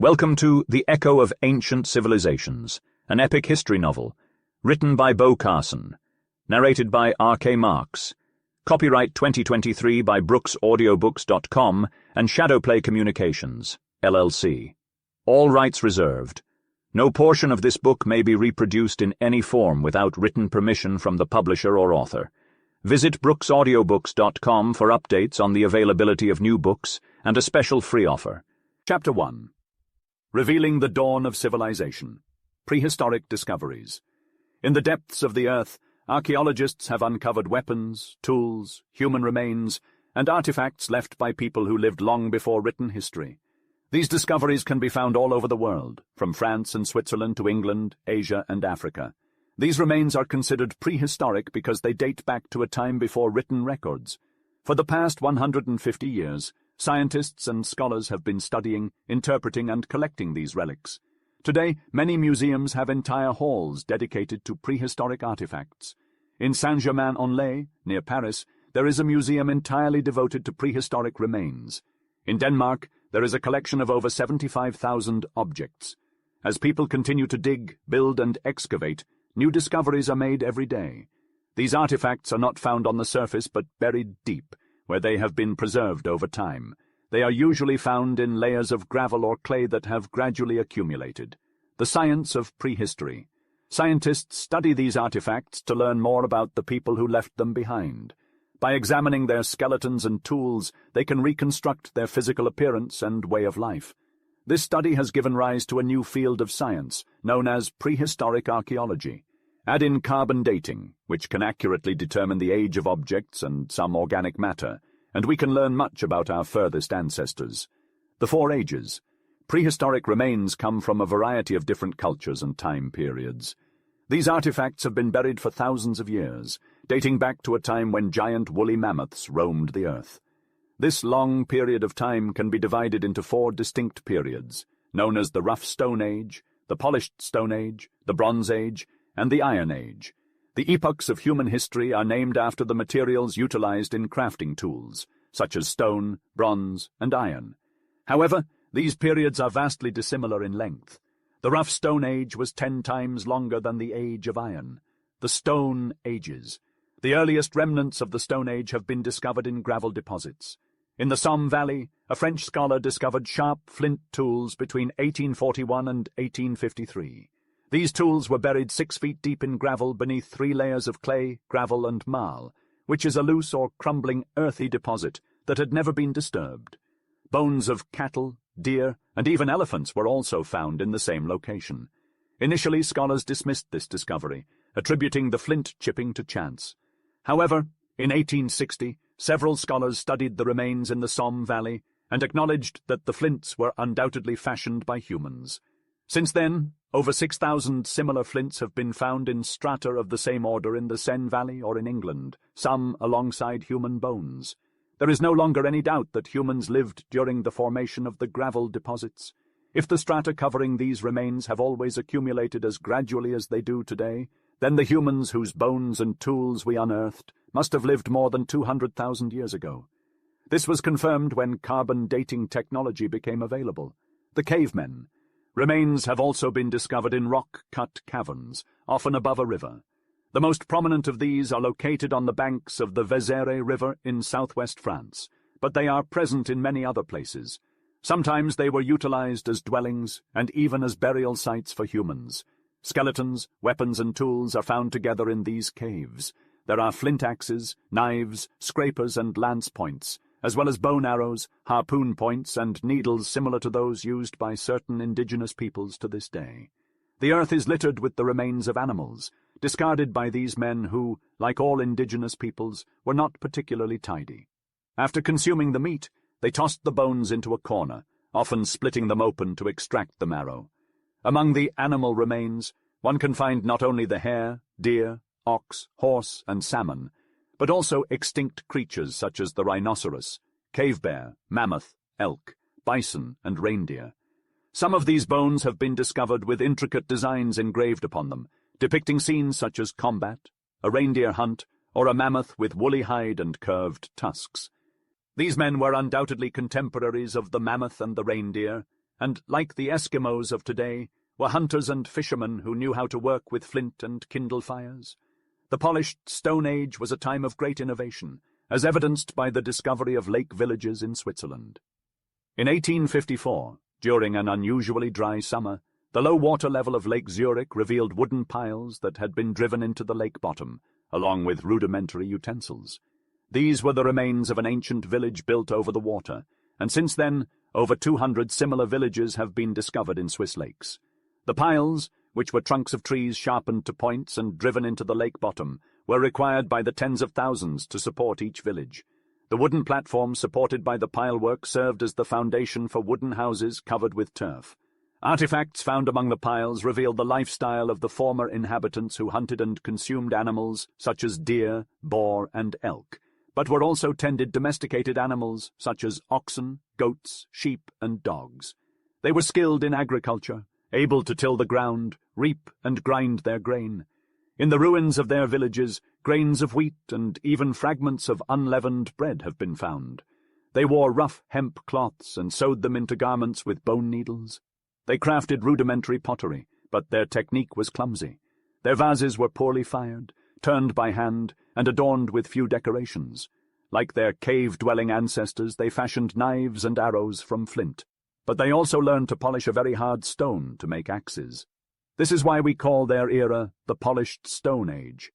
Welcome to The Echo of Ancient Civilizations, an epic history novel, written by Bo Carson, narrated by R.K. Marks, copyright 2023 by brooksaudiobooks.com and Shadowplay Communications, LLC. All rights reserved. No portion of this book may be reproduced in any form without written permission from the publisher or author. Visit brooksaudiobooks.com for updates on the availability of new books and a special free offer. Chapter 1. Revealing the Dawn of Civilization. Prehistoric Discoveries. In the depths of the earth, archaeologists have uncovered weapons, tools, human remains, and artifacts left by people who lived long before written history. These discoveries can be found all over the world, from France and Switzerland to England, Asia, and Africa. These remains are considered prehistoric because they date back to a time before written records. For the past 150 years, scientists and scholars have been studying, interpreting, and collecting these relics. Today, many museums have entire halls dedicated to prehistoric artifacts. In Saint-Germain-en-Laye, near Paris, there is a museum entirely devoted to prehistoric remains. In Denmark, there is a collection of over 75,000 objects. As people continue to dig, build, and excavate, new discoveries are made every day. These artifacts are not found on the surface but buried deep, where they have been preserved over time. They are usually found in layers of gravel or clay that have gradually accumulated. The science of prehistory. Scientists study these artifacts to learn more about the people who left them behind. By examining their skeletons and tools, they can reconstruct their physical appearance and way of life. This study has given rise to a new field of science, known as prehistoric archaeology. Add in carbon dating, which can accurately determine the age of objects and some organic matter, and we can learn much about our furthest ancestors. The Four Ages. Prehistoric remains come from a variety of different cultures and time periods. These artifacts have been buried for thousands of years, dating back to a time when giant woolly mammoths roamed the earth. This long period of time can be divided into four distinct periods, known as the Rough Stone Age, the Polished Stone Age, the Bronze Age, and the Iron Age. The epochs of human history are named after the materials utilized in crafting tools, such as stone, bronze, and iron. However, these periods are vastly dissimilar in length. The Rough Stone Age was 10 times longer than the Age of Iron. The Stone Ages. The earliest remnants of the Stone Age have been discovered in gravel deposits. In the Somme Valley, a French scholar discovered sharp flint tools between 1841 and 1853. These tools were buried 6 feet deep in gravel beneath 3 layers of clay, gravel, and marl, which is a loose or crumbling earthy deposit that had never been disturbed. Bones of cattle, deer, and even elephants were also found in the same location. Initially, scholars dismissed this discovery, attributing the flint chipping to chance. However, in 1860, several scholars studied the remains in the Somme Valley and acknowledged that the flints were undoubtedly fashioned by humans. Since then, over 6,000 similar flints have been found in strata of the same order in the Seine Valley or in England, some alongside human bones. There is no longer any doubt that humans lived during the formation of the gravel deposits. If the strata covering these remains have always accumulated as gradually as they do today, then the humans whose bones and tools we unearthed must have lived more than 200,000 years ago. This was confirmed when carbon dating technology became available. The cavemen. Remains have also been discovered in rock-cut caverns, often above a river. The most prominent of these are located on the banks of the Vézère River in southwest France, but they are present in many other places. Sometimes they were utilized as dwellings and even as burial sites for humans. Skeletons, weapons, and tools are found together in these caves. There are flint axes, knives, scrapers, and lance points, as well as bone arrows, harpoon points, and needles similar to those used by certain indigenous peoples to this day. The earth is littered with the remains of animals, discarded by these men who, like all indigenous peoples, were not particularly tidy. After consuming the meat, they tossed the bones into a corner, often splitting them open to extract the marrow. Among the animal remains, one can find not only the hare, deer, ox, horse, and salmon, but also extinct creatures such as the rhinoceros, cave bear, mammoth, elk, bison, and reindeer. Some of these bones have been discovered with intricate designs engraved upon them, depicting scenes such as combat, a reindeer hunt, or a mammoth with woolly hide and curved tusks. These men were undoubtedly contemporaries of the mammoth and the reindeer, and, like the Eskimos of today, were hunters and fishermen who knew how to work with flint and kindle fires. The polished Stone Age was a time of great innovation, as evidenced by the discovery of lake villages in Switzerland. In 1854, during an unusually dry summer, the low water level of Lake Zurich revealed wooden piles that had been driven into the lake bottom, along with rudimentary utensils. These were the remains of an ancient village built over the water, and since then, over 200 similar villages have been discovered in Swiss lakes. The piles, which were trunks of trees sharpened to points and driven into the lake bottom, were required by the tens of thousands to support each village. The wooden platform supported by the pilework served as the foundation for wooden houses covered with turf. Artifacts found among the piles revealed the lifestyle of the former inhabitants who hunted and consumed animals such as deer, boar, and elk, but were also tended domesticated animals such as oxen, goats, sheep, and dogs. They were skilled in agriculture, able to till the ground, reap, and grind their grain. In the ruins of their villages, grains of wheat and even fragments of unleavened bread have been found. They wore rough hemp cloths and sewed them into garments with bone needles. They crafted rudimentary pottery, but their technique was clumsy. Their vases were poorly fired, turned by hand, and adorned with few decorations. Like their cave-dwelling ancestors, they fashioned knives and arrows from flint. But they also learned to polish a very hard stone to make axes. This is why we call their era the Polished Stone Age.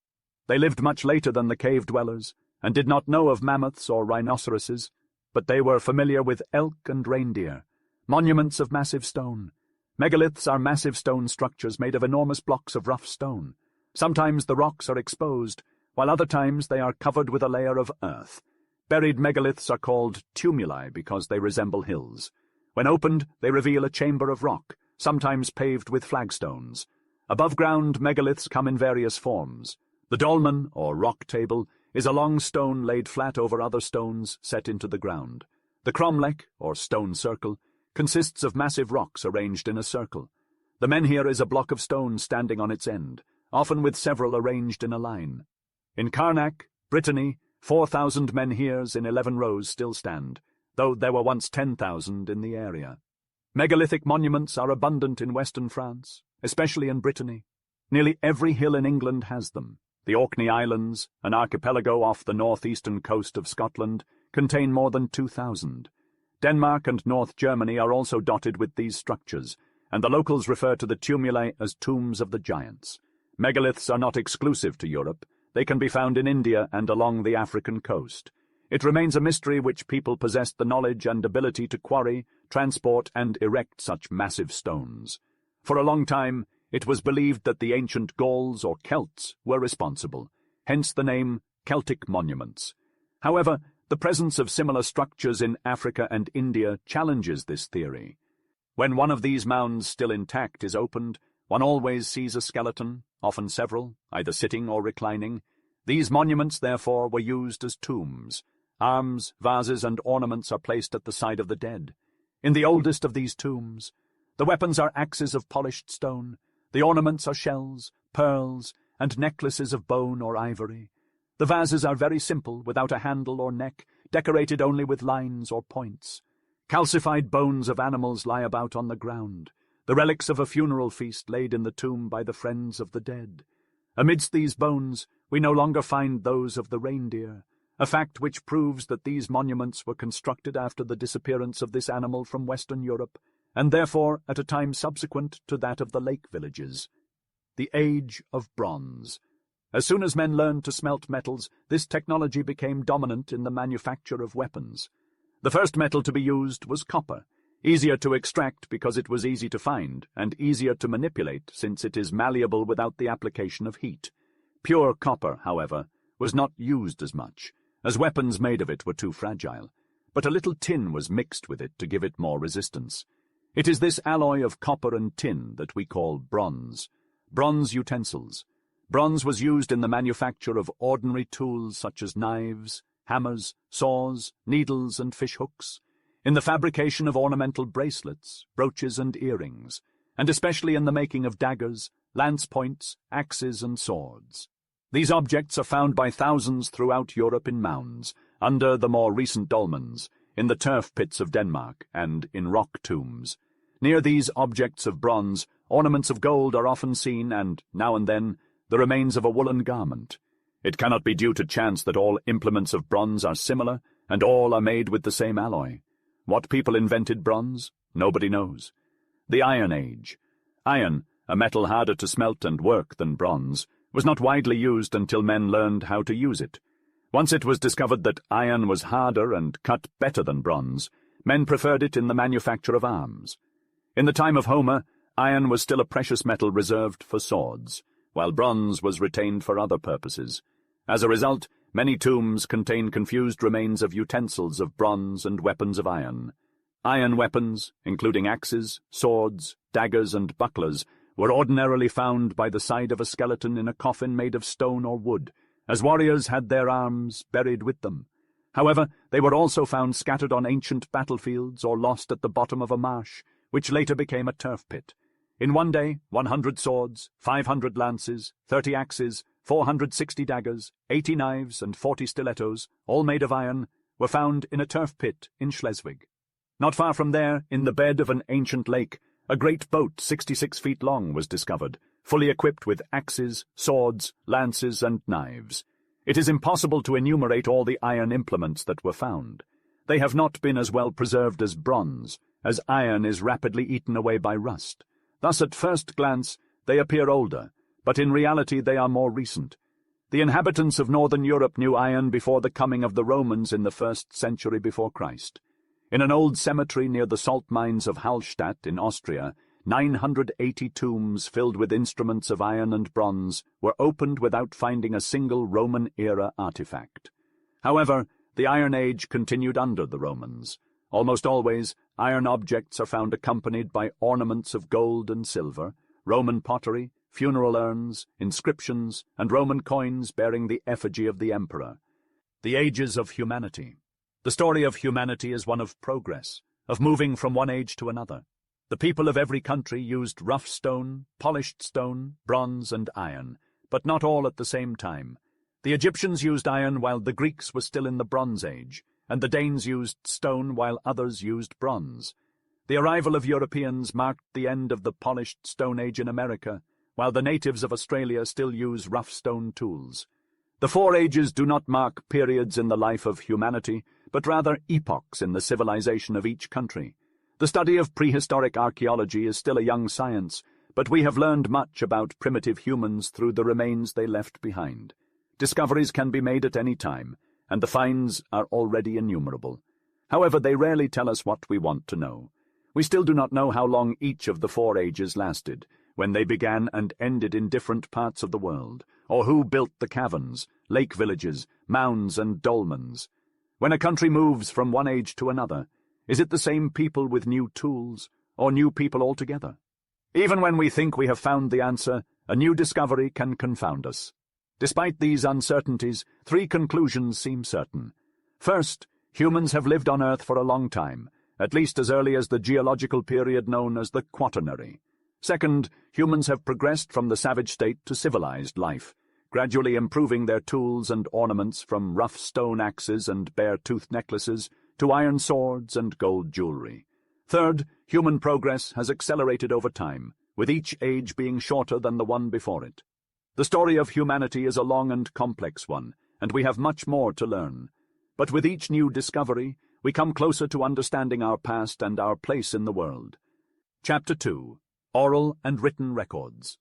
They lived much later than the cave-dwellers, and did not know of mammoths or rhinoceroses, but they were familiar with elk and reindeer, monuments of massive stone. Megaliths are massive stone structures made of enormous blocks of rough stone. Sometimes the rocks are exposed, while other times they are covered with a layer of earth. Buried megaliths are called tumuli because they resemble hills. When opened, they reveal a chamber of rock, sometimes paved with flagstones. Above-ground megaliths come in various forms. The dolmen, or rock table, is a long stone laid flat over other stones set into the ground. The cromlech, or stone circle, consists of massive rocks arranged in a circle. The menhir is a block of stone standing on its end, often with several arranged in a line. In Karnak, Brittany, 4,000 menhirs in 11 rows still stand, though there were once 10,000 in the area. Megalithic monuments are abundant in western France, especially in Brittany. Nearly every hill in England has them. The Orkney Islands, an archipelago off the northeastern coast of Scotland, contain more than 2,000. Denmark and North Germany are also dotted with these structures, and the locals refer to the tumuli as tombs of the giants. Megaliths are not exclusive to Europe. They can be found in India and along the African coast. It remains a mystery which people possessed the knowledge and ability to quarry, transport, and erect such massive stones. For a long time, it was believed that the ancient Gauls or Celts were responsible, hence the name Celtic monuments. However, the presence of similar structures in Africa and India challenges this theory. When one of these mounds still intact is opened, one always sees a skeleton, often several, either sitting or reclining. These monuments, therefore, were used as tombs. Arms, vases, and ornaments are placed at the side of the dead. In the oldest of these tombs, the weapons are axes of polished stone, the ornaments are shells, pearls, and necklaces of bone or ivory. The vases are very simple, without a handle or neck, decorated only with lines or points. Calcified bones of animals lie about on the ground, the relics of a funeral feast laid in the tomb by the friends of the dead. Amidst these bones, we no longer find those of the reindeer, a fact which proves that these monuments were constructed after the disappearance of this animal from Western Europe, and therefore at a time subsequent to that of the lake villages. The Age of Bronze. As soon as men learned to smelt metals, this technology became dominant in the manufacture of weapons. The first metal to be used was copper, easier to extract because it was easy to find, and easier to manipulate since it is malleable without the application of heat. Pure copper, however, was not used as much, as weapons made of it were too fragile, but a little tin was mixed with it to give it more resistance. It is this alloy of copper and tin that we call bronze. Bronze utensils. Bronze was used in the manufacture of ordinary tools such as knives, hammers, saws, needles, and fish hooks, in the fabrication of ornamental bracelets, brooches, and earrings, and especially in the making of daggers, lance points, axes, and swords. These objects are found by thousands throughout Europe in mounds, under the more recent dolmens, in the turf pits of Denmark, and in rock tombs. Near these objects of bronze, ornaments of gold are often seen, and, now and then, the remains of a woolen garment. It cannot be due to chance that all implements of bronze are similar, and all are made with the same alloy. What people invented bronze? Nobody knows. The Iron Age. Iron, a metal harder to smelt and work than bronze, was not widely used until men learned how to use it. Once it was discovered that iron was harder and cut better than bronze, men preferred it in the manufacture of arms. In the time of Homer, iron was still a precious metal reserved for swords, while bronze was retained for other purposes. As a result, many tombs contain confused remains of utensils of bronze and weapons of iron. Iron weapons, including axes, swords, daggers, and bucklers, were ordinarily found by the side of a skeleton in a coffin made of stone or wood, as warriors had their arms buried with them. However, they were also found scattered on ancient battlefields or lost at the bottom of a marsh, which later became a turf pit. In one day, 100 swords, 500 lances, 30 axes, 460 daggers, 80 knives, and 40 stilettos, all made of iron, were found in a turf pit in Schleswig. Not far from there, in the bed of an ancient lake, a great boat 66 feet long was discovered, fully equipped with axes, swords, lances, and knives. It is impossible to enumerate all the iron implements that were found. They have not been as well preserved as bronze, as iron is rapidly eaten away by rust. Thus, at first glance, they appear older, but in reality they are more recent. The inhabitants of northern Europe knew iron before the coming of the Romans in the 1st century before Christ. In an old cemetery near the salt mines of Hallstatt in Austria, 980 tombs filled with instruments of iron and bronze were opened without finding a single Roman-era artifact. However, the Iron Age continued under the Romans. Almost always, iron objects are found accompanied by ornaments of gold and silver, Roman pottery, funeral urns, inscriptions, and Roman coins bearing the effigy of the emperor. The Ages of Humanity. The story of humanity is one of progress, of moving from one age to another. The people of every country used rough stone, polished stone, bronze, and iron, but not all at the same time. The Egyptians used iron while the Greeks were still in the Bronze Age, and the Danes used stone while others used bronze. The arrival of Europeans marked the end of the polished Stone Age in America, while the natives of Australia still use rough stone tools. The four ages do not mark periods in the life of humanity, but rather epochs in the civilization of each country. The study of prehistoric archaeology is still a young science, but we have learned much about primitive humans through the remains they left behind. Discoveries can be made at any time, and the finds are already innumerable. However, they rarely tell us what we want to know. We still do not know how long each of the four ages lasted, when they began and ended in different parts of the world, or who built the caverns, lake villages, mounds, and dolmens. When a country moves from one age to another, is it the same people with new tools, or new people altogether? Even when we think we have found the answer, a new discovery can confound us. Despite these uncertainties, three conclusions seem certain. First, humans have lived on Earth for a long time, at least as early as the geological period known as the Quaternary. Second, humans have progressed from the savage state to civilized life, gradually improving their tools and ornaments from rough stone axes and bare-toothed necklaces to iron swords and gold jewelry. Third, human progress has accelerated over time, with each age being shorter than the one before it. The story of humanity is a long and complex one, and we have much more to learn. But with each new discovery, we come closer to understanding our past and our place in the world. Chapter 2. Oral and Written Records.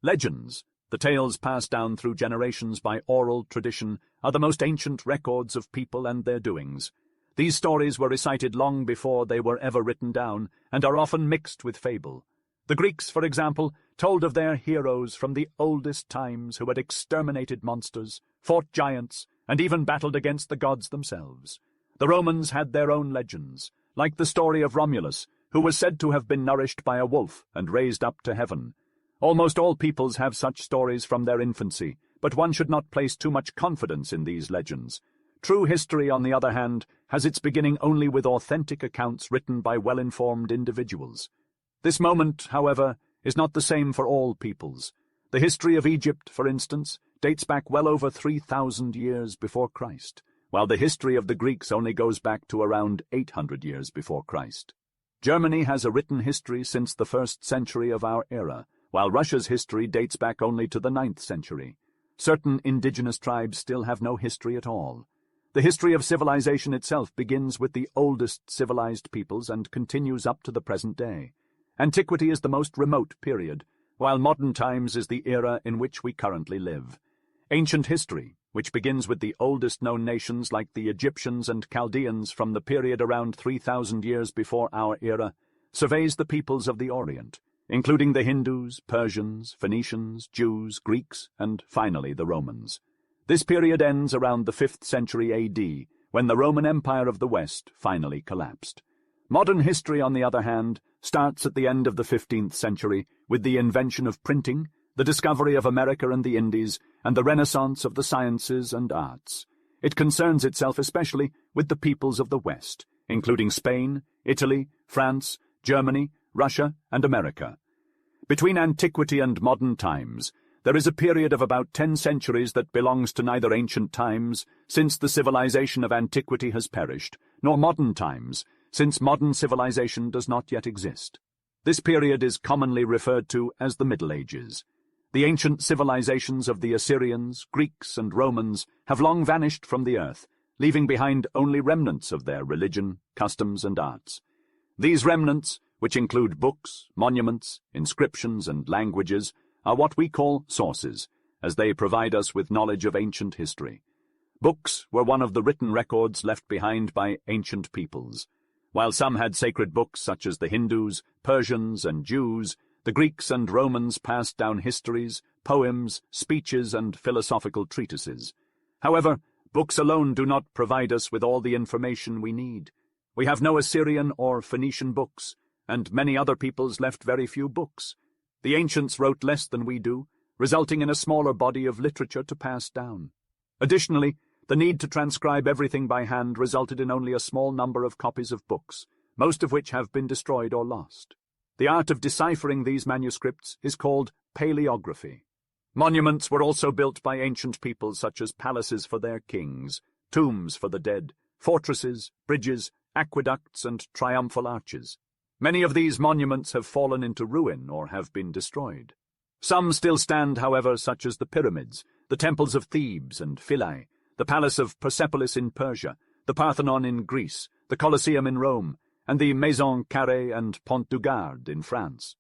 Legends, the tales passed down through generations by oral tradition, are the most ancient records of people and their doings. These stories were recited long before they were ever written down, and are often mixed with fable. The Greeks, for example, told of their heroes from the oldest times who had exterminated monsters, fought giants, and even battled against the gods themselves. The Romans had their own legends, like the story of Romulus, who was said to have been nourished by a wolf and raised up to heaven. Almost all peoples have such stories from their infancy, but one should not place too much confidence in these legends. True history, on the other hand, has its beginning only with authentic accounts written by well-informed individuals. This moment, however, is not the same for all peoples. The history of Egypt, for instance, dates back well over 3,000 years before Christ, while the history of the Greeks only goes back to around 800 years before Christ. Germany has a written history since the 1st century of our era, while Russia's history dates back only to the 9th century. Certain indigenous tribes still have no history at all. The history of civilization itself begins with the oldest civilized peoples and continues up to the present day. Antiquity is the most remote period, while modern times is the era in which we currently live. Ancient history, which begins with the oldest known nations like the Egyptians and Chaldeans from the period around 3,000 years before our era, surveys the peoples of the Orient, including the Hindus, Persians, Phoenicians, Jews, Greeks, and finally the Romans. This period ends around the 5th century AD, when the Roman Empire of the West finally collapsed. Modern history, on the other hand, starts at the end of the 15th century with the invention of printing, the discovery of America and the Indies, and the renaissance of the sciences and arts. It concerns itself especially with the peoples of the West, including Spain, Italy, France, Germany, Russia, and America. Between antiquity and modern times, there is a period of about 10 centuries that belongs to neither ancient times, since the civilization of antiquity has perished, nor modern times, since modern civilization does not yet exist. This period is commonly referred to as the Middle Ages. The ancient civilizations of the Assyrians, Greeks, and Romans have long vanished from the earth, leaving behind only remnants of their religion, customs, and arts. These remnants, which include books, monuments, inscriptions, and languages, are what we call sources, as they provide us with knowledge of ancient history. Books were one of the written records left behind by ancient peoples. While some had sacred books such as the Hindus, Persians, and Jews, the Greeks and Romans passed down histories, poems, speeches, and philosophical treatises. However, books alone do not provide us with all the information we need. We have no Assyrian or Phoenician books, and many other peoples left very few books. The ancients wrote less than we do, resulting in a smaller body of literature to pass down. Additionally, the need to transcribe everything by hand resulted in only a small number of copies of books, most of which have been destroyed or lost. The art of deciphering these manuscripts is called paleography. Monuments were also built by ancient peoples, such as palaces for their kings, tombs for the dead, fortresses, bridges, aqueducts, and triumphal arches. Many of these monuments have fallen into ruin or have been destroyed. Some still stand, however, such as the pyramids, the temples of Thebes and Philae, the palace of Persepolis in Persia, the Parthenon in Greece, the Colosseum in Rome, and the Maison Carrée and Pont du Gard in France.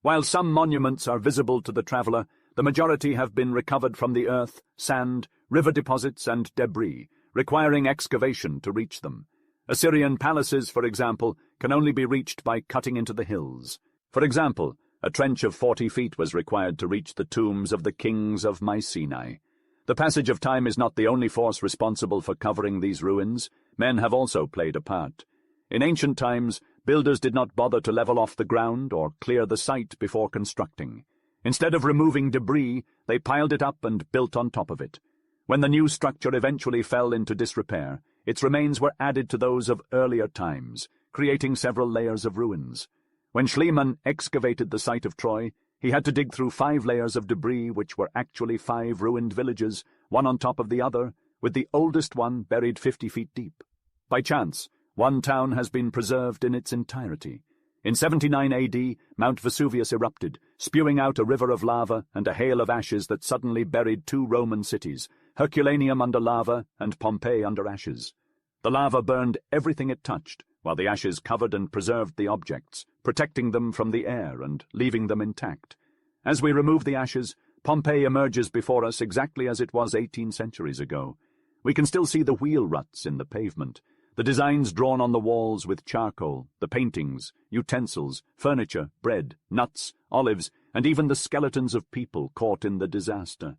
While some monuments are visible to the traveller, the majority have been recovered from the earth, sand, river deposits, and debris, requiring excavation to reach them. Assyrian palaces, for example, can only be reached by cutting into the hills. For example, a trench of 40 feet was required to reach the tombs of the kings of Mycenae. The passage of time is not the only force responsible for covering these ruins. Men have also played a part. In ancient times, builders did not bother to level off the ground or clear the site before constructing. Instead of removing debris, they piled it up and built on top of it. When the new structure eventually fell into disrepair, its remains were added to those of earlier times, creating several layers of ruins. When Schliemann excavated the site of Troy, he had to dig through 5 layers of debris which were actually 5 ruined villages, one on top of the other, with the oldest one buried 50 feet deep. By chance, one town has been preserved in its entirety. In 79 AD, Mount Vesuvius erupted, spewing out a river of lava and a hail of ashes that suddenly buried 2 Roman cities, Herculaneum under lava and Pompeii under ashes. The lava burned everything it touched, while the ashes covered and preserved the objects, protecting them from the air and leaving them intact. As we remove the ashes, Pompeii emerges before us exactly as it was 18 centuries ago. We can still see the wheel ruts in the pavement, the designs drawn on the walls with charcoal, the paintings, utensils, furniture, bread, nuts, olives, and even the skeletons of people caught in the disaster.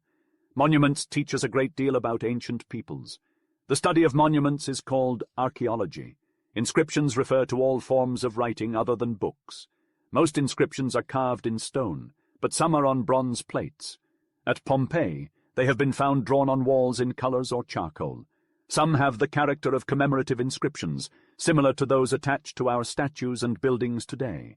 Monuments teach us a great deal about ancient peoples. The study of monuments is called archaeology. Inscriptions refer to all forms of writing other than books. Most inscriptions are carved in stone, but some are on bronze plates. At Pompeii, they have been found drawn on walls in colors or charcoal. Some have the character of commemorative inscriptions, similar to those attached to our statues and buildings today.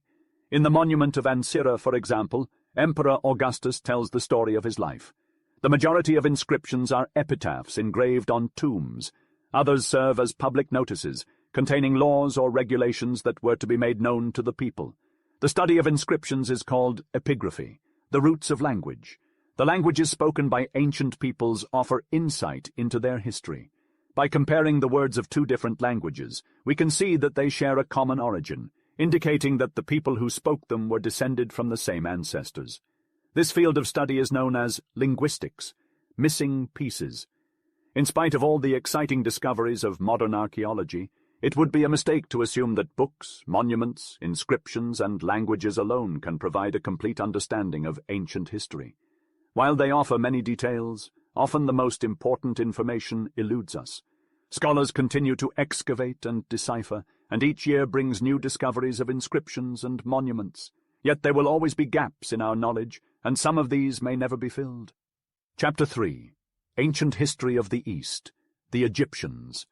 In the monument of Ancira, for example, Emperor Augustus tells the story of his life. The majority of inscriptions are epitaphs engraved on tombs. Others serve as public notices, containing laws or regulations that were to be made known to the people. The study of inscriptions is called epigraphy, the roots of language. The languages spoken by ancient peoples offer insight into their history. By comparing the words of two different languages, we can see that they share a common origin, indicating that the people who spoke them were descended from the same ancestors. This field of study is known as linguistics, missing pieces. In spite of all the exciting discoveries of modern archaeology, it would be a mistake to assume that books, monuments, inscriptions, and languages alone can provide a complete understanding of ancient history. While they offer many details, often the most important information eludes us. Scholars continue to excavate and decipher, and each year brings new discoveries of inscriptions and monuments. Yet there will always be gaps in our knowledge, and some of these may never be filled. Chapter 3. Ancient History of the East, the Egyptians.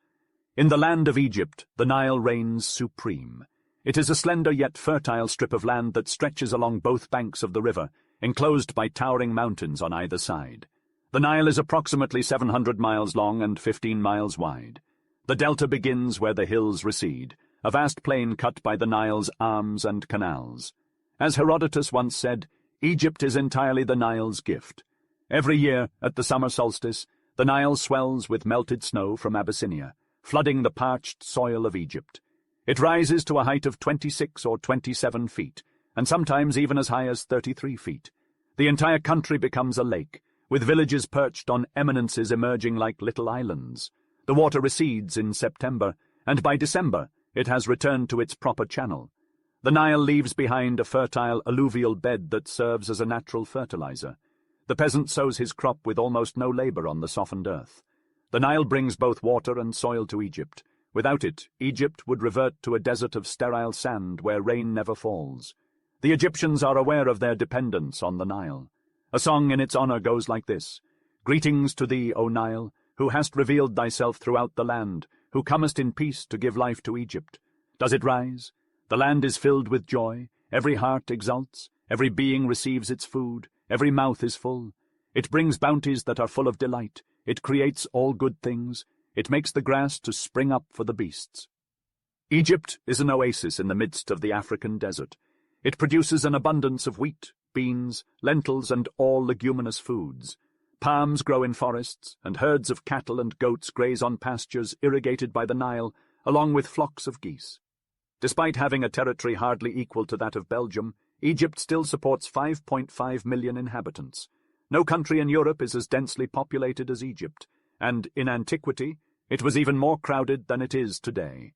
In the land of Egypt, the Nile reigns supreme. It is a slender yet fertile strip of land that stretches along both banks of the river, enclosed by towering mountains on either side. The Nile is approximately 700 miles long and 15 miles wide. The delta begins where the hills recede, a vast plain cut by the Nile's arms and canals. As Herodotus once said, Egypt is entirely the Nile's gift. Every year, at the summer solstice, the Nile swells with melted snow from Abyssinia, flooding the parched soil of Egypt. It rises to a height of 26 or 27 feet, and sometimes even as high as 33 feet. The entire country becomes a lake, with villages perched on eminences emerging like little islands. The water recedes in September, and by December it has returned to its proper channel. The Nile leaves behind a fertile alluvial bed that serves as a natural fertilizer. The peasant sows his crop with almost no labor on the softened earth. The Nile brings both water and soil to Egypt. Without it, Egypt would revert to a desert of sterile sand where rain never falls. The Egyptians are aware of their dependence on the Nile. A song in its honor goes like this: Greetings to thee, O Nile, who hast revealed thyself throughout the land, who comest in peace to give life to Egypt. Does it rise? The land is filled with joy, every heart exults, every being receives its food, every mouth is full. It brings bounties that are full of delight, it creates all good things, it makes the grass to spring up for the beasts. Egypt is an oasis in the midst of the African desert. It produces an abundance of wheat, beans, lentils, and all leguminous foods. Palms grow in forests, and herds of cattle and goats graze on pastures irrigated by the Nile, along with flocks of geese. Despite having a territory hardly equal to that of Belgium, Egypt still supports 5.5 million inhabitants. No country in Europe is as densely populated as Egypt, and in antiquity it was even more crowded than it is today.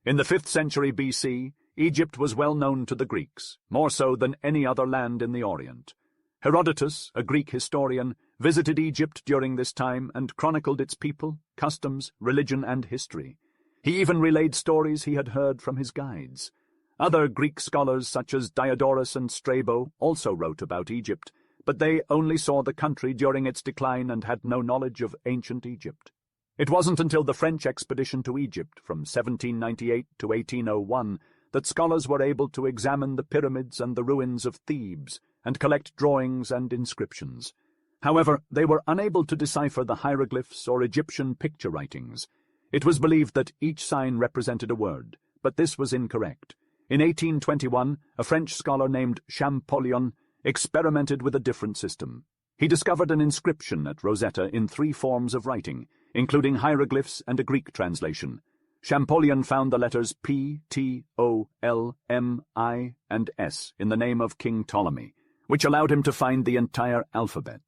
In the 5th century BC, Egypt was well known to the Greeks, more so than any other land in the Orient. Herodotus, a Greek historian, visited Egypt during this time and chronicled its people, customs, religion, and history. He even relayed stories he had heard from his guides. Other Greek scholars such as Diodorus and Strabo also wrote about Egypt, but they only saw the country during its decline and had no knowledge of ancient Egypt. It wasn't until the French expedition to Egypt from 1798 to 1801 that scholars were able to examine the pyramids and the ruins of Thebes and collect drawings and inscriptions. However, they were unable to decipher the hieroglyphs or Egyptian picture writings. It was believed that each sign represented a word, but this was incorrect. In 1821, a French scholar named Champollion experimented with a different system. He discovered an inscription at Rosetta in 3 forms of writing, including hieroglyphs and a Greek translation. Champollion found the letters P, T, O, L, M, I, and S in the name of King Ptolemy, which allowed him to find the entire alphabet.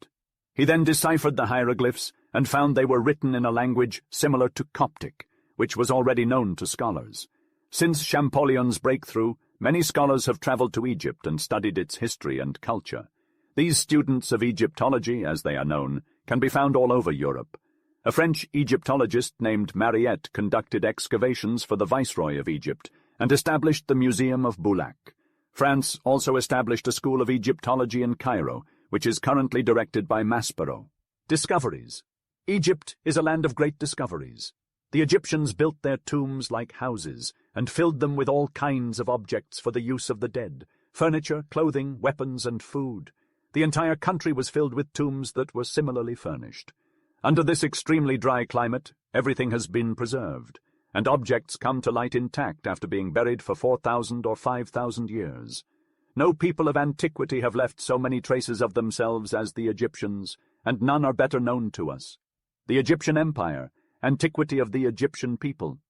He then deciphered the hieroglyphs and found they were written in a language similar to Coptic, which was already known to scholars. Since Champollion's breakthrough, many scholars have traveled to Egypt and studied its history and culture. These students of Egyptology, as they are known, can be found all over Europe. A French Egyptologist named Mariette conducted excavations for the Viceroy of Egypt and established the Museum of Boulac. France also established a school of Egyptology in Cairo, which is currently directed by Maspero. Discoveries. Egypt is a land of great discoveries. The Egyptians built their tombs like houses and filled them with all kinds of objects for the use of the dead, furniture, clothing, weapons, and food. The entire country was filled with tombs that were similarly furnished. Under this extremely dry climate, everything has been preserved. and objects come to light intact after being buried for 4,000 or 5,000 years. No people of antiquity have left so many traces of themselves as the Egyptians, and none are better known to us. The Egyptian Empire, antiquity of the Egyptian people.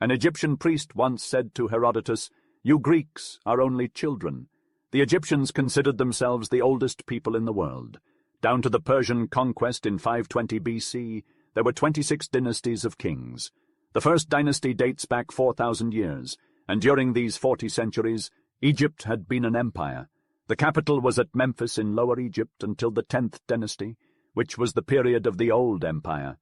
An Egyptian priest once said to Herodotus, "You Greeks are only children." The Egyptians considered themselves the oldest people in the world. Down to the Persian conquest in 520 BC, there were 26 dynasties of kings. The first dynasty dates back 4,000 years, and during these 40 centuries, Egypt had been an empire. The capital was at Memphis in Lower Egypt until the 10th dynasty, which was the period of the Old Empire.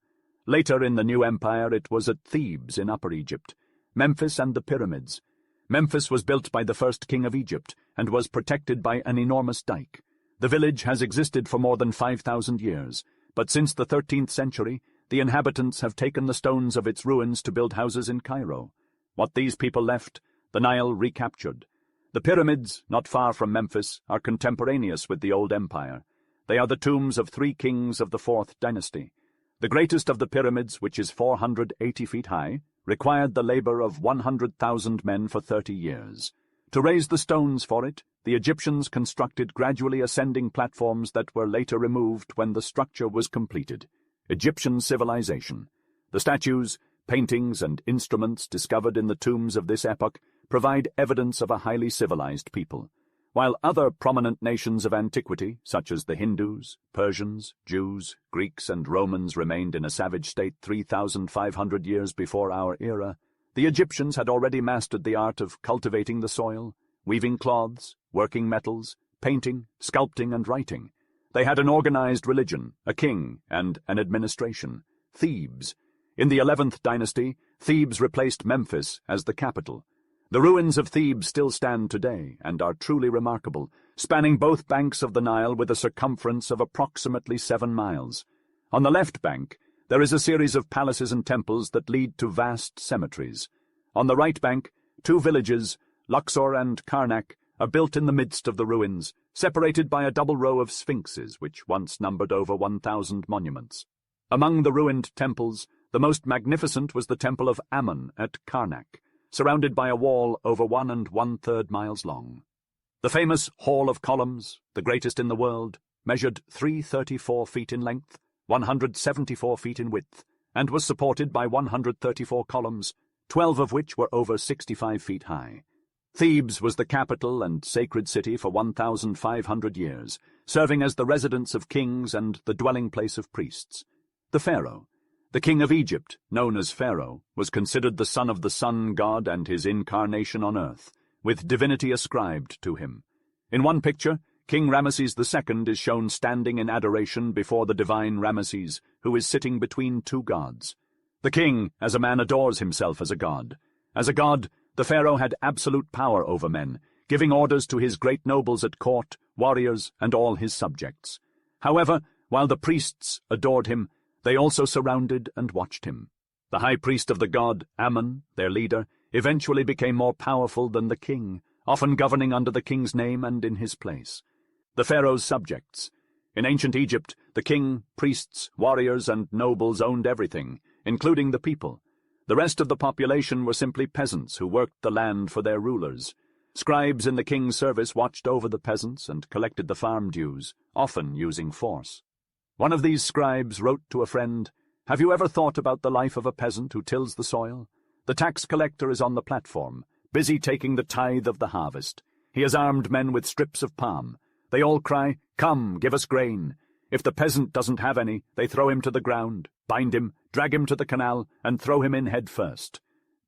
Later in the New Empire it was at Thebes in Upper Egypt, Memphis and the pyramids. Memphis was built by the first king of Egypt and was protected by an enormous dike. The village has existed for more than 5,000 years, but since the 13th century, the inhabitants have taken the stones of its ruins to build houses in Cairo. What these people left, the Nile recaptured. The pyramids, not far from Memphis, are contemporaneous with the Old Empire. They are the tombs of 3 kings of the 4th dynasty. The greatest of the pyramids, which is 480 feet high, required the labor of 100,000 men for 30 years. To raise the stones for it, the Egyptians constructed gradually ascending platforms that were later removed when the structure was completed. Egyptian civilization. The statues, paintings, and instruments discovered in the tombs of this epoch provide evidence of a highly civilized people. While other prominent nations of antiquity, such as the Hindus, Persians, Jews, Greeks, and Romans remained in a savage state 3,500 years before our era, the Egyptians had already mastered the art of cultivating the soil, weaving cloths, working metals, painting, sculpting, and writing. They had an organized religion, a king, and an administration. Thebes. In the 11th dynasty, Thebes replaced Memphis as the capital. The ruins of Thebes still stand today and are truly remarkable, spanning both banks of the Nile with a circumference of approximately 7 miles. On the left bank, there is a series of palaces and temples that lead to vast cemeteries. On the right bank, 2 villages, Luxor and Karnak, are built in the midst of the ruins, separated by a double row of sphinxes which once numbered over 1,000 monuments. Among the ruined temples, the most magnificent was the Temple of Ammon at Karnak, surrounded by a wall over 1 1/3 miles long. The famous Hall of Columns, the greatest in the world, measured 334 feet in length, 174 feet in width, and was supported by 134 columns, 12 of which were over 65 feet high. Thebes was the capital and sacred city for 1,500 years, serving as the residence of kings and the dwelling place of priests. The Pharaoh, the king of Egypt, known as Pharaoh, was considered the son of the sun god and his incarnation on earth, with divinity ascribed to him. In one picture, King Ramesses II is shown standing in adoration before the divine Ramesses, who is sitting between 2 gods. The king, as a man, adores himself as a god. As a god, the pharaoh had absolute power over men, giving orders to his great nobles at court, warriors, and all his subjects. However, while the priests adored him, they also surrounded and watched him. The high priest of the god, Ammon, their leader, eventually became more powerful than the king, often governing under the king's name and in his place. The pharaoh's subjects. In ancient Egypt, the king, priests, warriors, and nobles owned everything, including the people. The rest of the population were simply peasants who worked the land for their rulers. Scribes in the king's service watched over the peasants and collected the farm dues, often using force. One of these scribes wrote to a friend, "Have you ever thought about the life of a peasant who tills the soil? The tax collector is on the platform, busy taking the tithe of the harvest. He has armed men with strips of palm. They all cry, 'Come, give us grain.' If the peasant doesn't have any, they throw him to the ground, bind him, drag him to the canal, and throw him in head first.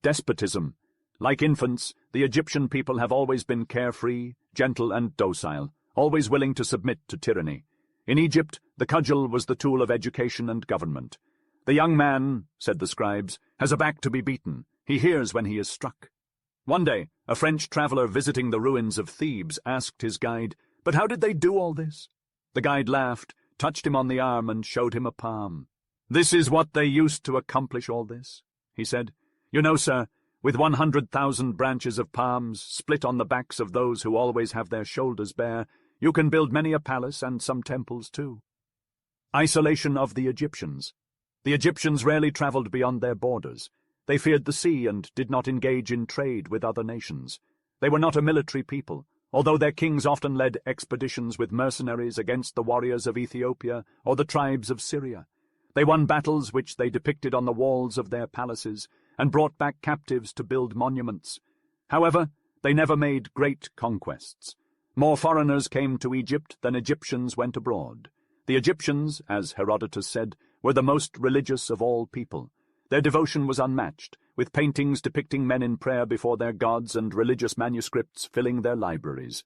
Despotism. Like infants, the Egyptian people have always been carefree, gentle, and docile, always willing to submit to tyranny. In Egypt, the cudgel was the tool of education and government. 'The young man,' said the scribes, 'has a back to be beaten. He hears when he is struck.' One day, a French traveler visiting the ruins of Thebes asked his guide, 'But how did they do all this?' The guide laughed, touched him on the arm, and showed him a palm. 'This is what they used to accomplish all this,' he said. 'You know, sir, with 100,000 branches of palms split on the backs of those who always have their shoulders bare, you can build many a palace and some temples too.' Isolation of the Egyptians. The Egyptians rarely traveled beyond their borders. They feared the sea and did not engage in trade with other nations. They were not a military people, although their kings often led expeditions with mercenaries against the warriors of Ethiopia or the tribes of Syria. They won battles which they depicted on the walls of their palaces and brought back captives to build monuments. However, they never made great conquests. More foreigners came to Egypt than Egyptians went abroad. The Egyptians, as Herodotus said, were the most religious of all people. Their devotion was unmatched, with paintings depicting men in prayer before their gods and religious manuscripts filling their libraries.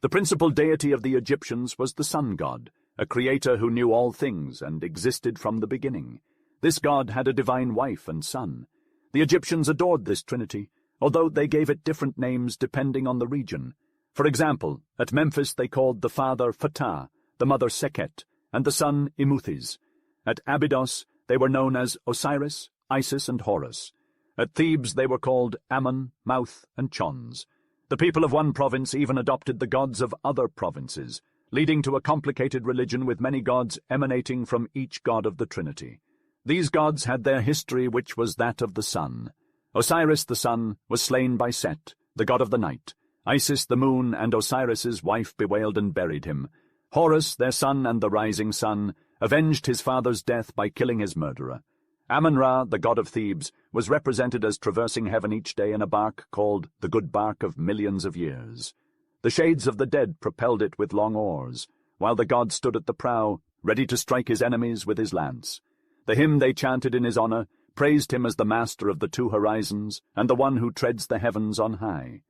The principal deity of the Egyptians was the sun god, a creator who knew all things and existed from the beginning. This god had a divine wife and son. The Egyptians adored this trinity, although they gave it different names depending on the region. For example, at Memphis they called the father Ptah, the mother Sekhet, and the son Imuthis. At Abydos they were known as Osiris, Isis, and Horus. At Thebes they were called Ammon, Mouth, and Chons. The people of one province even adopted the gods of other provinces, leading to a complicated religion with many gods emanating from each god of the Trinity. These gods had their history, which was that of the sun. Osiris the sun was slain by Set, the god of the night. Isis the moon and Osiris's wife bewailed and buried him. Horus, their son and the rising sun, avenged his father's death by killing his murderer. Amun-Ra, the god of Thebes, was represented as traversing heaven each day in a bark called the good bark of millions of years. The shades of the dead propelled it with long oars, while the god stood at the prow, ready to strike his enemies with his lance. The hymn they chanted in his honor praised him as the master of the two horizons and the one who treads the heavens on high.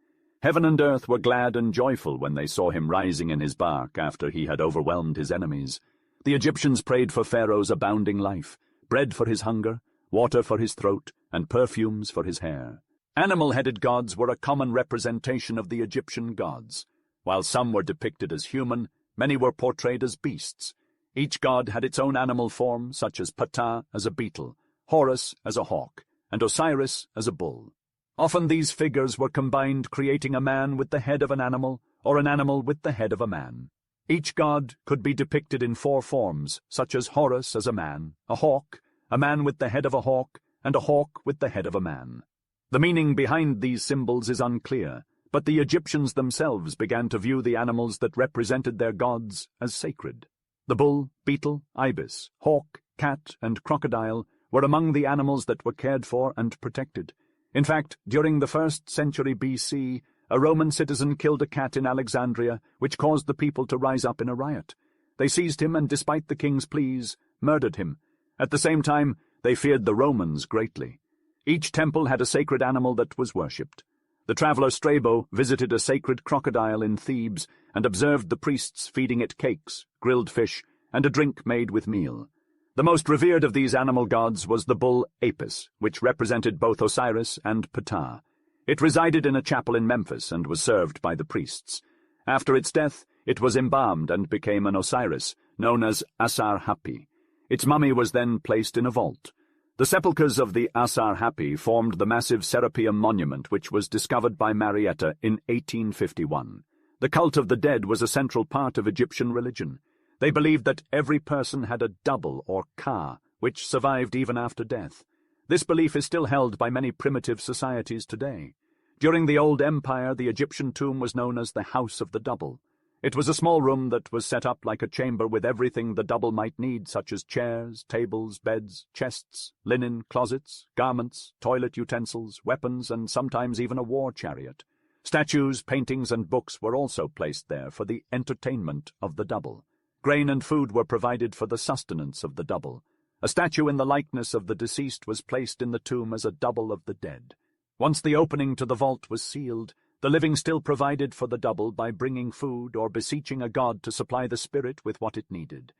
Heaven and earth were glad and joyful when they saw him rising in his bark after he had overwhelmed his enemies. The Egyptians prayed for Pharaoh's abounding life, bread for his hunger, water for his throat, and perfumes for his hair. Animal-headed gods were a common representation of the Egyptian gods. While some were depicted as human, many were portrayed as beasts. Each god had its own animal form, such as Ptah as a beetle, Horus as a hawk, and Osiris as a bull. Often these figures were combined, creating a man with the head of an animal, or an animal with the head of a man. Each god could be depicted in 4 forms, such as Horus as a man with the head of a hawk, and a hawk with the head of a man. The meaning behind these symbols is unclear, but the Egyptians themselves began to view the animals that represented their gods as sacred. The bull, beetle, ibis, hawk, cat, and crocodile were among the animals that were cared for and protected. In fact, during the 1st century BC, a Roman citizen killed a cat in Alexandria, which caused the people to rise up in a riot. They seized him and, despite the king's pleas, murdered him. At the same time, they feared the Romans greatly. Each temple had a sacred animal that was worshipped. The traveler Strabo visited a sacred crocodile in Thebes and observed the priests feeding it cakes, grilled fish, and a drink made with meal. The most revered of these animal gods was the bull Apis, which represented both Osiris and Ptah. It resided in a chapel in Memphis and was served by the priests. After its death, it was embalmed and became an Osiris, known as Asar-Hapi. Its mummy was then placed in a vault. The sepulchres of the Asar-Hapi formed the massive Serapeum monument which was discovered by Marietta in 1851. The cult of the dead was a central part of Egyptian religion. They believed that every person had a double, or ka, which survived even after death. This belief is still held by many primitive societies today. During the Old Empire, the Egyptian tomb was known as the House of the Double. It was a small room that was set up like a chamber with everything the double might need, such as chairs, tables, beds, chests, linen, closets, garments, toilet utensils, weapons, and sometimes even a war chariot. Statues, paintings, and books were also placed there for the entertainment of the double. Grain and food were provided for the sustenance of the double. A statue in the likeness of the deceased was placed in the tomb as a double of the dead. Once the opening to the vault was sealed, the living still provided for the double by bringing food or beseeching a god to supply the spirit with what it needed.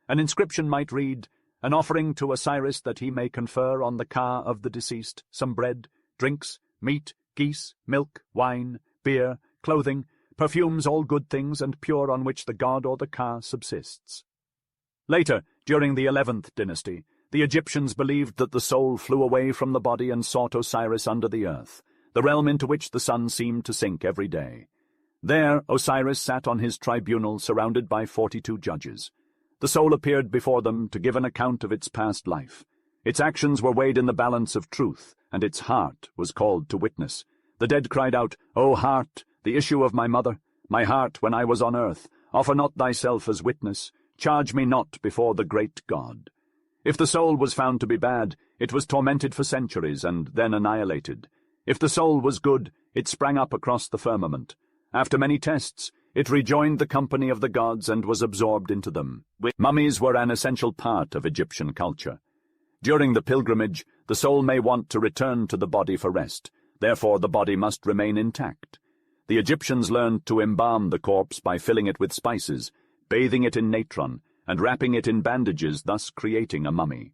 An inscription might read, "An offering to Osiris that he may confer on the ka of the deceased some bread, drinks, meat, geese, milk, wine, beer, clothing, perfumes, all good things and pure on which the god or the ka subsists." Later, during the 11th dynasty, the Egyptians believed that the soul flew away from the body and sought Osiris under the earth, the realm into which the sun seemed to sink every day. There Osiris sat on his tribunal surrounded by 42 judges. The soul appeared before them to give an account of its past life. Its actions were weighed in the balance of truth, and its heart was called to witness. The dead cried out, "O heart, the issue of my mother, my heart when I was on earth, offer not thyself as witness, charge me not before the great God." If the soul was found to be bad, it was tormented for centuries and then annihilated. If the soul was good, it sprang up across the firmament. After many tests, it rejoined the company of the gods and was absorbed into them. Mummies were an essential part of Egyptian culture. During the pilgrimage, the soul may want to return to the body for rest. Therefore, the body must remain intact. The Egyptians learned to embalm the corpse by filling it with spices, bathing it in natron, and wrapping it in bandages, thus creating a mummy.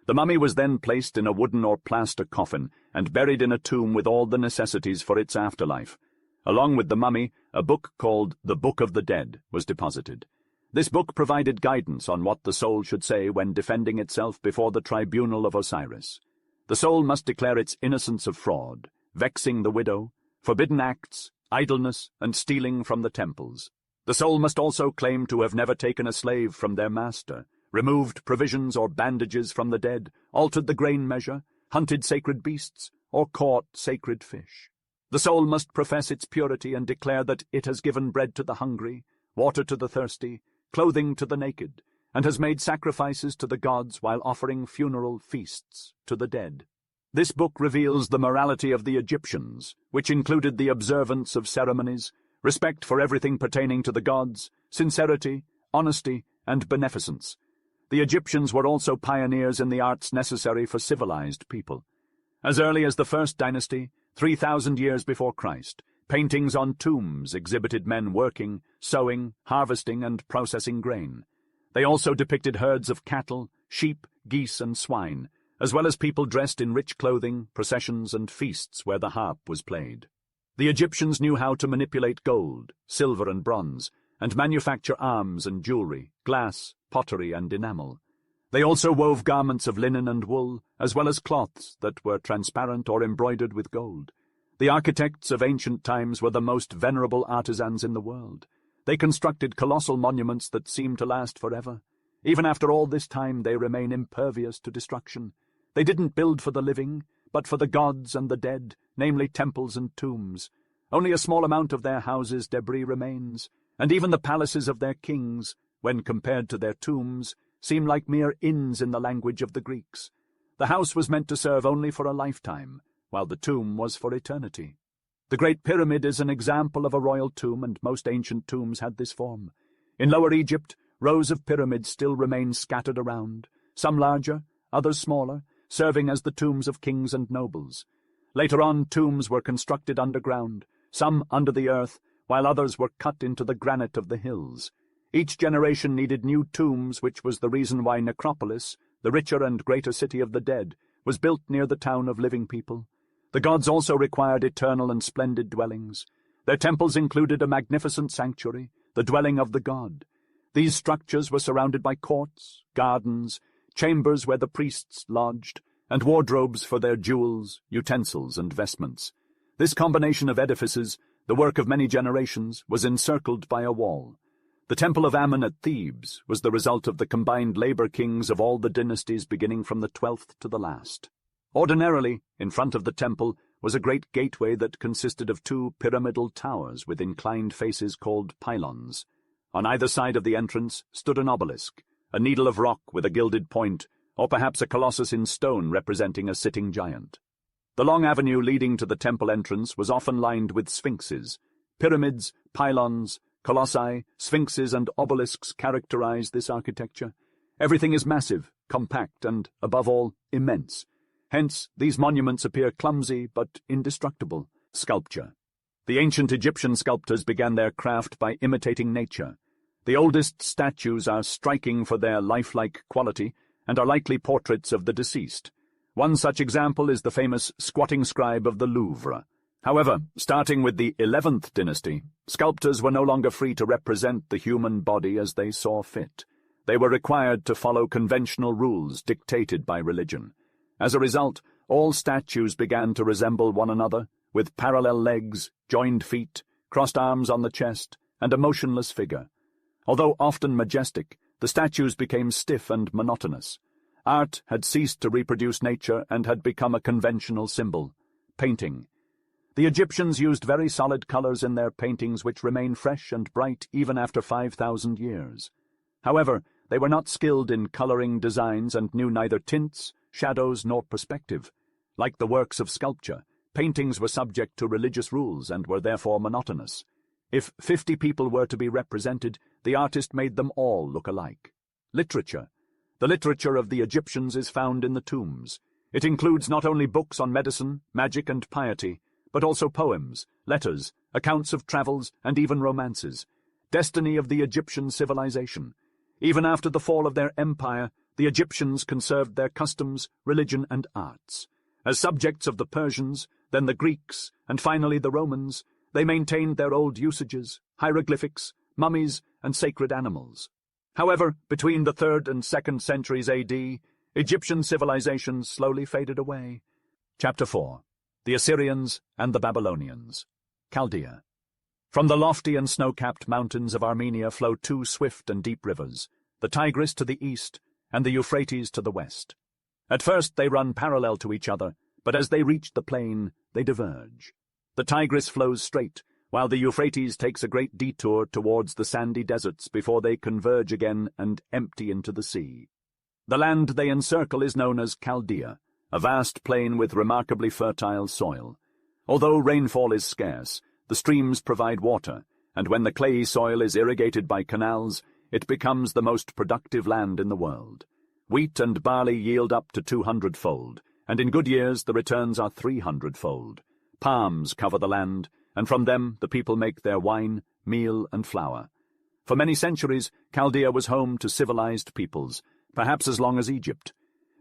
The mummy was then placed in a wooden or plaster coffin and buried in a tomb with all the necessities for its afterlife. Along with the mummy, a book called the Book of the Dead was deposited. This book provided guidance on what the soul should say when defending itself before the tribunal of Osiris. The soul must declare its innocence of fraud, vexing the widow, forbidden acts, idleness, and stealing from the temples. The soul must also claim to have never taken a slave from their master, removed provisions or bandages from the dead, altered the grain measure, hunted sacred beasts, or caught sacred fish. The soul must profess its purity and declare that it has given bread to the hungry, water to the thirsty, clothing to the naked, and has made sacrifices to the gods while offering funeral feasts to the dead. This book reveals the morality of the Egyptians, which included the observance of ceremonies, respect for everything pertaining to the gods, sincerity, honesty, and beneficence. The Egyptians were also pioneers in the arts necessary for civilized people. As early as the First Dynasty, 3,000 years before Christ, paintings on tombs exhibited men working, sowing, harvesting, and processing grain. They also depicted herds of cattle, sheep, geese, and swine, as well as people dressed in rich clothing, processions, and feasts where the harp was played. The Egyptians knew how to manipulate gold, silver, and bronze, and manufacture arms and jewelry, glass, pottery, and enamel. They also wove garments of linen and wool, as well as cloths that were transparent or embroidered with gold. The architects of ancient times were the most venerable artisans in the world. They constructed colossal monuments that seemed to last forever. Even after all this time, they remain impervious to destruction. They didn't build for the living, but for the gods and the dead, namely temples and tombs. Only a small amount of their houses' debris remains, and even the palaces of their kings, when compared to their tombs, seem like mere inns in the language of the Greeks. The house was meant to serve only for a lifetime, while the tomb was for eternity. The Great Pyramid is an example of a royal tomb, and most ancient tombs had this form. In Lower Egypt, rows of pyramids still remain scattered around, some larger, others smaller, serving as the tombs of kings and nobles. Later on, tombs were constructed underground, some under the earth, while others were cut into the granite of the hills. Each generation needed new tombs, which was the reason why Necropolis, the richer and greater city of the dead, was built near the town of living people. The gods also required eternal and splendid dwellings. Their temples included a magnificent sanctuary, the dwelling of the god. These structures were surrounded by courts, gardens, chambers where the priests lodged, and wardrobes for their jewels, utensils, and vestments. This combination of edifices, the work of many generations, was encircled by a wall. The Temple of Ammon at Thebes was the result of the combined labor kings of all the dynasties beginning from the 12th to the last. Ordinarily, in front of the temple was a great gateway that consisted of two pyramidal towers with inclined faces called pylons. On either side of the entrance stood an obelisk, a needle of rock with a gilded point, or perhaps a colossus in stone representing a sitting giant. The long avenue leading to the temple entrance was often lined with sphinxes. Pyramids, pylons, colossi, sphinxes, and obelisks characterize this architecture. Everything is massive, compact, and, above all, immense. Hence, these monuments appear clumsy but indestructible. Sculpture. The ancient Egyptian sculptors began their craft by imitating nature. The oldest statues are striking for their lifelike quality and are likely portraits of the deceased. One such example is the famous squatting scribe of the Louvre. However, starting with the 11th dynasty, sculptors were no longer free to represent the human body as they saw fit. They were required to follow conventional rules dictated by religion. As a result, all statues began to resemble one another, with parallel legs, joined feet, crossed arms on the chest, and a motionless figure. Although often majestic, the statues became stiff and monotonous. Art had ceased to reproduce nature and had become a conventional symbol: painting. The Egyptians used very solid colors in their paintings which remain fresh and bright even after 5,000 years. However, they were not skilled in coloring designs and knew neither tints, shadows, nor perspective. Like the works of sculpture, paintings were subject to religious rules and were therefore monotonous. If 50 people were to be represented, the artist made them all look alike. Literature. The literature of the Egyptians is found in the tombs. It includes not only books on medicine, magic, and piety, but also poems, letters, accounts of travels, and even romances. Destiny of the Egyptian civilization. Even after the fall of their empire, the Egyptians conserved their customs, religion, and arts. As subjects of the Persians, then the Greeks, and finally the Romans, they maintained their old usages, hieroglyphics, mummies, and sacred animals. However, between the 3rd and 2nd centuries AD, Egyptian civilization slowly faded away. Chapter 4. The Assyrians and the Babylonians. Chaldea. From the lofty and snow-capped mountains of Armenia flow 2 swift and deep rivers, the Tigris to the east and the Euphrates to the west. At first they run parallel to each other, but as they reach the plain, they diverge. The Tigris flows straight, while the Euphrates takes a great detour towards the sandy deserts before they converge again and empty into the sea. The land they encircle is known as Chaldea, a vast plain with remarkably fertile soil. Although rainfall is scarce, the streams provide water, and when the clayey soil is irrigated by canals, it becomes the most productive land in the world. Wheat and barley yield up to 200-fold, and in good years the returns are 300-fold. Palms cover the land, and from them the people make their wine, meal, and flour. For many centuries, Chaldea was home to civilized peoples, perhaps as long as Egypt.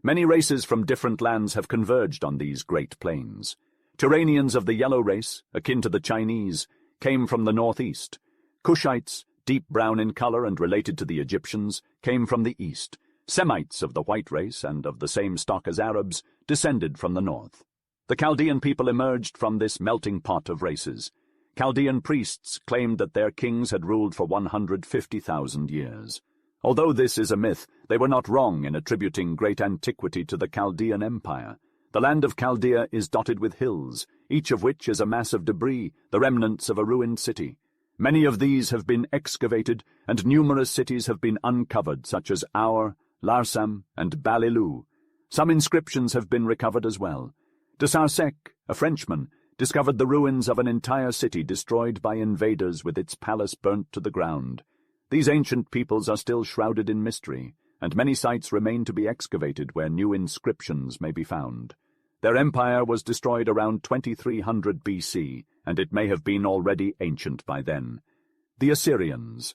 Many races from different lands have converged on these great plains. Turanians of the yellow race, akin to the Chinese, came from the northeast. Cushites, deep brown in color and related to the Egyptians, came from the east. Semites of the white race and of the same stock as Arabs descended from the north. The Chaldean people emerged from this melting pot of races. Chaldean priests claimed that their kings had ruled for 150,000 years. Although this is a myth, they were not wrong in attributing great antiquity to the Chaldean Empire. The land of Chaldea is dotted with hills, each of which is a mass of debris, the remnants of a ruined city. Many of these have been excavated, and numerous cities have been uncovered, such as Aur, Larsam, and Balilu. Some inscriptions have been recovered as well. De Sarsec, a Frenchman, discovered the ruins of an entire city destroyed by invaders with its palace burnt to the ground. These ancient peoples are still shrouded in mystery, and many sites remain to be excavated where new inscriptions may be found. Their empire was destroyed around 2300 BC, and it may have been already ancient by then. The Assyrians.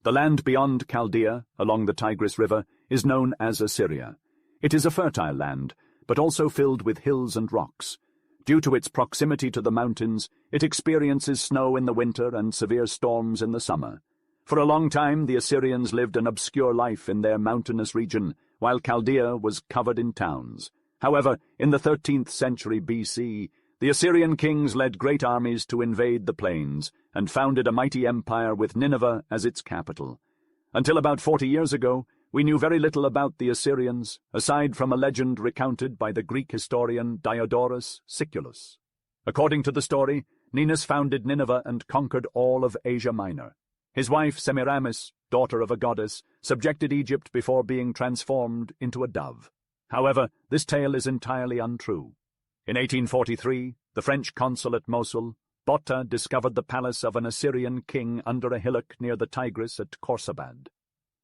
The land beyond Chaldea, along the Tigris River, is known as Assyria. It is a fertile land, but also filled with hills and rocks. Due to its proximity to the mountains, it experiences snow in the winter and severe storms in the summer. For a long time, the Assyrians lived an obscure life in their mountainous region, while Chaldea was covered in towns. However, in the 13th century BC, the Assyrian kings led great armies to invade the plains and founded a mighty empire with Nineveh as its capital. Until about 40 years ago, we knew very little about the Assyrians, aside from a legend recounted by the Greek historian Diodorus Siculus. According to the story, Ninus founded Nineveh and conquered all of Asia Minor. His wife Semiramis, daughter of a goddess, subjected Egypt before being transformed into a dove. However, this tale is entirely untrue. In 1843, the French consul at Mosul, Botta, discovered the palace of an Assyrian king under a hillock near the Tigris at Khorsabad.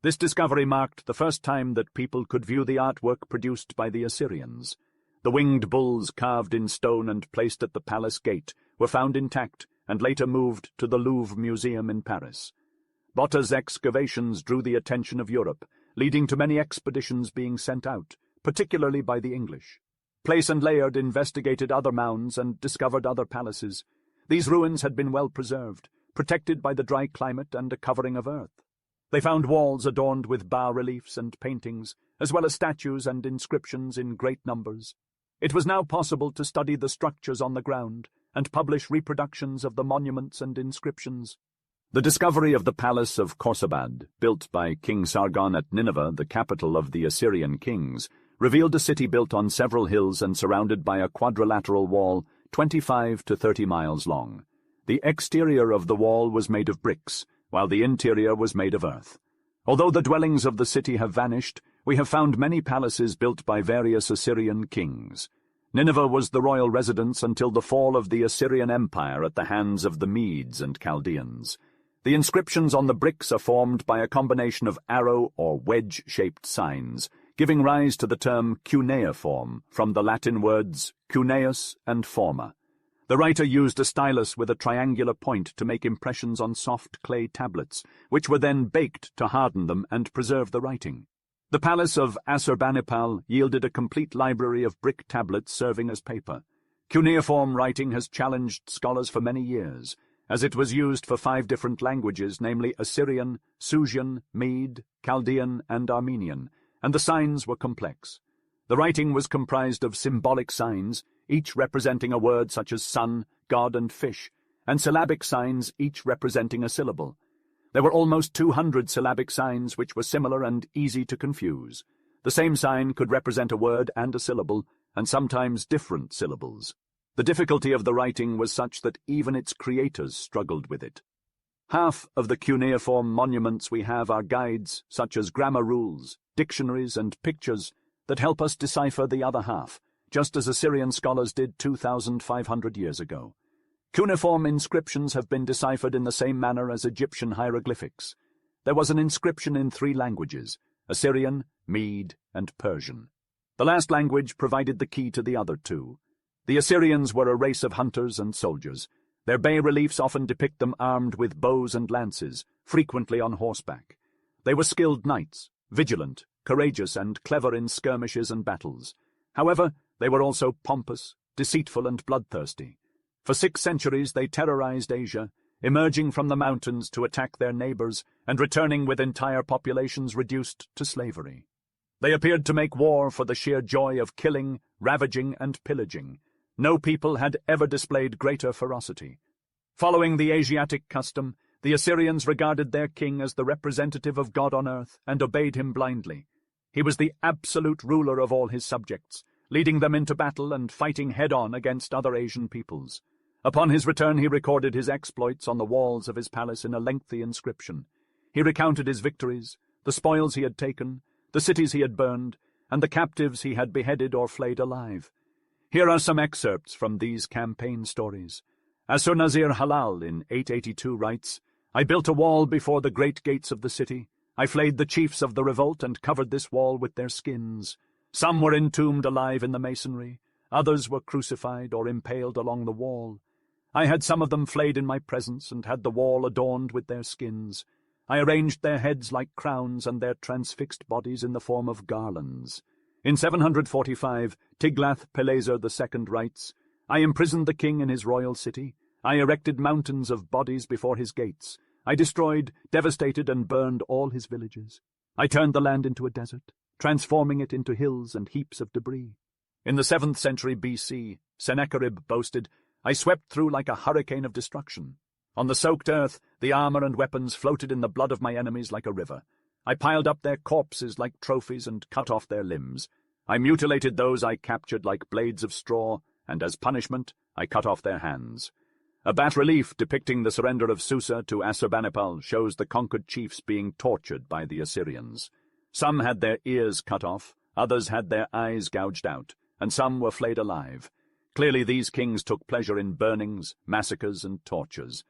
This discovery marked the first time that people could view the artwork produced by the Assyrians. The winged bulls carved in stone and placed at the palace gate were found intact and later moved to the Louvre Museum in Paris. Botta's excavations drew the attention of Europe, leading to many expeditions being sent out, particularly by the English. Place and Layard investigated other mounds and discovered other palaces. These ruins had been well preserved, protected by the dry climate and a covering of earth. They found walls adorned with bas-reliefs and paintings, as well as statues and inscriptions in great numbers. It was now possible to study the structures on the ground and publish reproductions of the monuments and inscriptions. The discovery of the palace of Khorsabad, built by King Sargon at Nineveh, the capital of the Assyrian kings, revealed a city built on several hills and surrounded by a quadrilateral wall 25 to 30 miles long. The exterior of the wall was made of bricks, while the interior was made of earth. Although the dwellings of the city have vanished, we have found many palaces built by various Assyrian kings. Nineveh was the royal residence until the fall of the Assyrian Empire at the hands of the Medes and Chaldeans. The inscriptions on the bricks are formed by a combination of arrow or wedge-shaped signs, giving rise to the term cuneiform, from the Latin words cuneus and forma. The writer used a stylus with a triangular point to make impressions on soft clay tablets, which were then baked to harden them and preserve the writing. The palace of Assurbanipal yielded a complete library of brick tablets serving as paper. Cuneiform writing has challenged scholars for many years, as it was used for 5 different languages, namely Assyrian, Susian, Mede, Chaldean, and Armenian, and the signs were complex. The writing was comprised of symbolic signs, each representing a word such as sun, god, and fish, and syllabic signs, each representing a syllable. There were almost 200 syllabic signs which were similar and easy to confuse. The same sign could represent a word and a syllable, and sometimes different syllables. The difficulty of the writing was such that even its creators struggled with it. Half of the cuneiform monuments we have are guides, such as grammar rules, dictionaries, and pictures that help us decipher the other half, just as Assyrian scholars did 2,500 years ago. Cuneiform inscriptions have been deciphered in the same manner as Egyptian hieroglyphics. There was an inscription in 3 languages, Assyrian, Mede, and Persian. The last language provided the key to the other 2. The Assyrians were a race of hunters and soldiers. Their bas-reliefs often depict them armed with bows and lances, frequently on horseback. They were skilled knights, vigilant, courageous, and clever in skirmishes and battles. However, they were also pompous, deceitful, and bloodthirsty. For 6 centuries they terrorized Asia, emerging from the mountains to attack their neighbors and returning with entire populations reduced to slavery. They appeared to make war for the sheer joy of killing, ravaging, and pillaging. No people had ever displayed greater ferocity. Following the Asiatic custom, the Assyrians regarded their king as the representative of God on earth and obeyed him blindly. He was the absolute ruler of all his subjects, leading them into battle and fighting head-on against other Asian peoples. Upon his return he recorded his exploits on the walls of his palace in a lengthy inscription. He recounted his victories, the spoils he had taken, the cities he had burned, and the captives he had beheaded or flayed alive. Here are some excerpts from these campaign stories. Assur-nazir Halal in 882 writes, "I built a wall before the great gates of the city. I flayed the chiefs of the revolt and covered this wall with their skins. Some were entombed alive in the masonry, others were crucified or impaled along the wall. I had some of them flayed in my presence and had the wall adorned with their skins. I arranged their heads like crowns and their transfixed bodies in the form of garlands." In 745, Tiglath-Pileser II writes, "I imprisoned the king in his royal city. I erected mountains of bodies before his gates. I destroyed, devastated, and burned all his villages. I turned the land into a desert, transforming it into hills and heaps of debris." In the 7th century BC, Sennacherib boasted, "I swept through like a hurricane of destruction. On the soaked earth, the armor and weapons floated in the blood of my enemies like a river. I piled up their corpses like trophies and cut off their limbs. I mutilated those I captured like blades of straw, and as punishment, I cut off their hands." A bas-relief depicting the surrender of Susa to Assurbanipal shows the conquered chiefs being tortured by the Assyrians. Some had their ears cut off, others had their eyes gouged out, and some were flayed alive. Clearly these kings took pleasure in burnings, massacres, and tortures.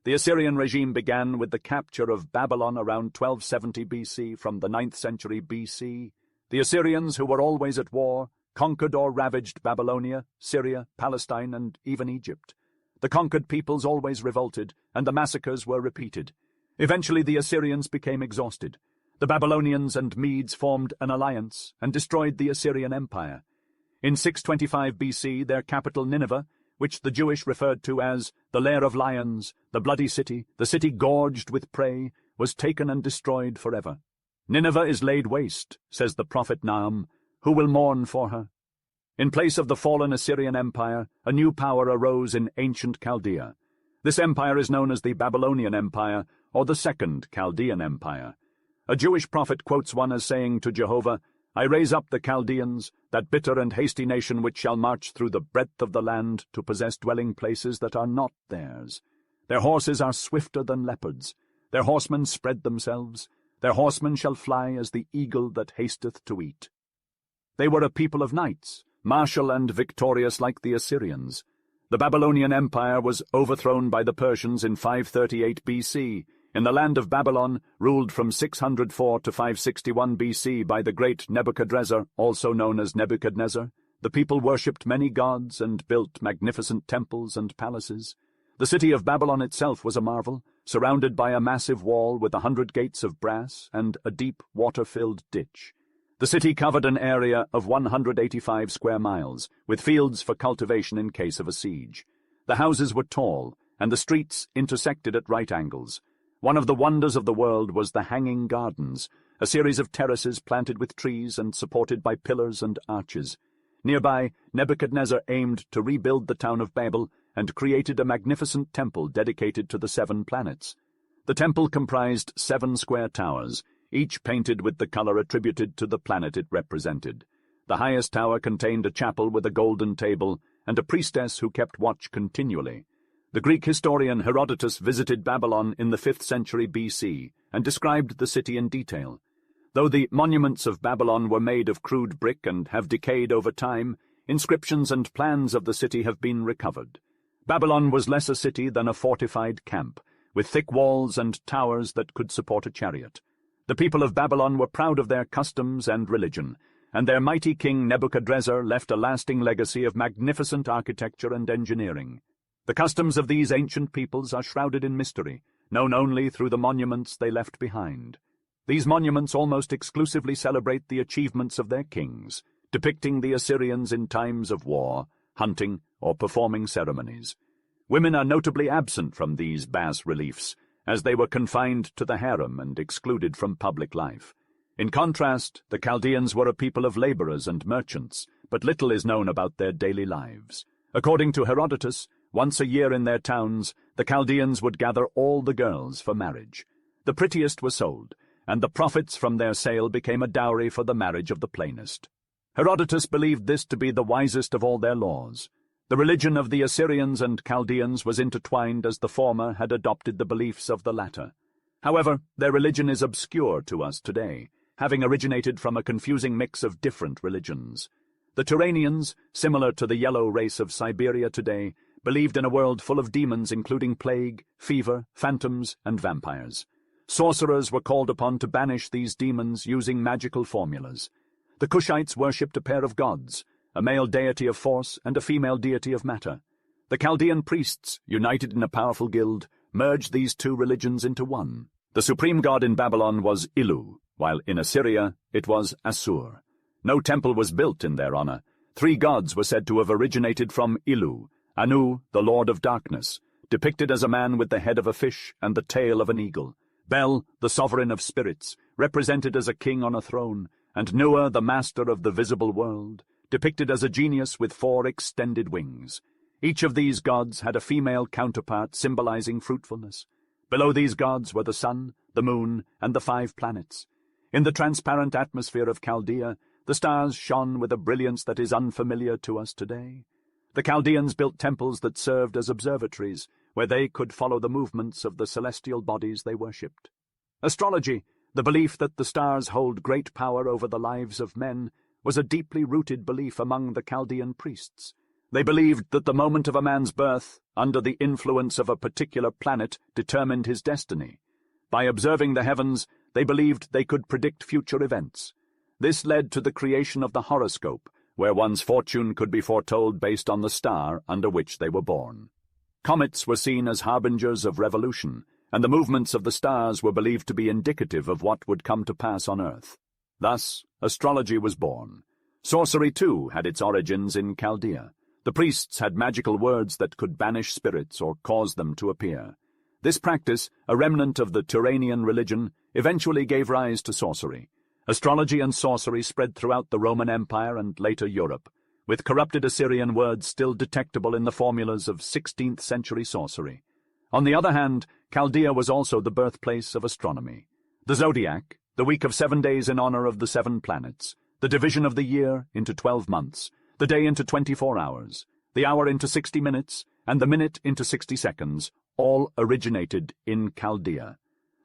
The Assyrian regime began with the capture of Babylon around 1270 BC. From the 9th century BC, the Assyrians, who were always at war, conquered or ravaged Babylonia, Syria, Palestine, and even Egypt. The conquered peoples always revolted, and the massacres were repeated. Eventually the Assyrians became exhausted. The Babylonians and Medes formed an alliance and destroyed the Assyrian Empire. In 625 BC, their capital Nineveh, which the Jewish referred to as the Lair of Lions, the Bloody City, the city gorged with prey, was taken and destroyed forever. "Nineveh is laid waste," says the prophet Nahum. "Who will mourn for her?" In place of the fallen Assyrian Empire, a new power arose in ancient Chaldea. This empire is known as the Babylonian Empire, or the Second Chaldean Empire. A Jewish prophet quotes one as saying to Jehovah, I raise up the Chaldeans, that bitter and hasty nation which shall march through the breadth of the land to possess dwelling places that are not theirs. Their horses are swifter than leopards, their horsemen spread themselves, their horsemen shall fly as the eagle that hasteth to eat. They were a people of knights, martial and victorious like the Assyrians. The Babylonian Empire was overthrown by the Persians in 538 BC, in the land of Babylon, ruled from 604 to 561 BC by the great Nebuchadrezzar, also known as Nebuchadnezzar. The people worshipped many gods and built magnificent temples and palaces. The city of Babylon itself was a marvel, surrounded by a massive wall with 100 gates of brass and a deep, water-filled ditch. The city covered an area of 185 square miles, with fields for cultivation in case of a siege. The houses were tall, and the streets intersected at right angles. One of the wonders of the world was the Hanging Gardens, a series of terraces planted with trees and supported by pillars and arches. Nearby, Nebuchadnezzar aimed to rebuild the town of Babel and created a magnificent temple dedicated to the 7 planets. The temple comprised 7 square towers, each painted with the color attributed to the planet it represented. The highest tower contained a chapel with a golden table and a priestess who kept watch continually. The Greek historian Herodotus visited Babylon in the 5th century BC and described the city in detail. Though the monuments of Babylon were made of crude brick and have decayed over time, inscriptions and plans of the city have been recovered. Babylon was less a city than a fortified camp, with thick walls and towers that could support a chariot. The people of Babylon were proud of their customs and religion, and their mighty king Nebuchadrezzar left a lasting legacy of magnificent architecture and engineering. The customs of these ancient peoples are shrouded in mystery, known only through the monuments they left behind. These monuments almost exclusively celebrate the achievements of their kings, depicting the Assyrians in times of war, hunting, or performing ceremonies. Women are notably absent from these bas-reliefs, as they were confined to the harem and excluded from public life. In contrast, the Chaldeans were a people of laborers and merchants, but little is known about their daily lives. According to Herodotus, once a year in their towns, the Chaldeans would gather all the girls for marriage. The prettiest were sold, and the profits from their sale became a dowry for the marriage of the plainest. Herodotus believed this to be the wisest of all their laws. The religion of the Assyrians and Chaldeans was intertwined as the former had adopted the beliefs of the latter. However, their religion is obscure to us today, having originated from a confusing mix of different religions. The Turanians, similar to the yellow race of Siberia today, believed in a world full of demons including plague, fever, phantoms, and vampires. Sorcerers were called upon to banish these demons using magical formulas. The Kushites worshipped a pair of gods, a male deity of force and a female deity of matter. The Chaldean priests, united in a powerful guild, merged these 2 religions into one. The supreme god in Babylon was Ilu, while in Assyria it was Assur. No temple was built in their honor. 3 gods were said to have originated from Ilu: Anu, the lord of darkness, depicted as a man with the head of a fish and the tail of an eagle; Bel, the sovereign of spirits, represented as a king on a throne; and Nua, the master of the visible world, depicted as a genius with 4 extended wings. Each of these gods had a female counterpart symbolizing fruitfulness. Below these gods were the sun, the moon, and the 5 planets. In the transparent atmosphere of Chaldea, the stars shone with a brilliance that is unfamiliar to us today. The Chaldeans built temples that served as observatories, where they could follow the movements of the celestial bodies they worshipped. Astrology, the belief that the stars hold great power over the lives of men, was a deeply rooted belief among the Chaldean priests. They believed that the moment of a man's birth, under the influence of a particular planet, determined his destiny. By observing the heavens, they believed they could predict future events. This led to the creation of the horoscope, where one's fortune could be foretold based on the star under which they were born. Comets were seen as harbingers of revolution, and the movements of the stars were believed to be indicative of what would come to pass on Earth. Thus, astrology was born. Sorcery, too, had its origins in Chaldea. The priests had magical words that could banish spirits or cause them to appear. This practice, a remnant of the Turanian religion, eventually gave rise to sorcery. Astrology and sorcery spread throughout the Roman Empire and later Europe, with corrupted Assyrian words still detectable in the formulas of 16th-century sorcery. On the other hand, Chaldea was also the birthplace of astronomy. The zodiac, the week of 7 days in honor of the 7 planets, the division of the year into 12 months, the day into 24 hours, the hour into 60 minutes, and the minute into 60 seconds, all originated in Chaldea.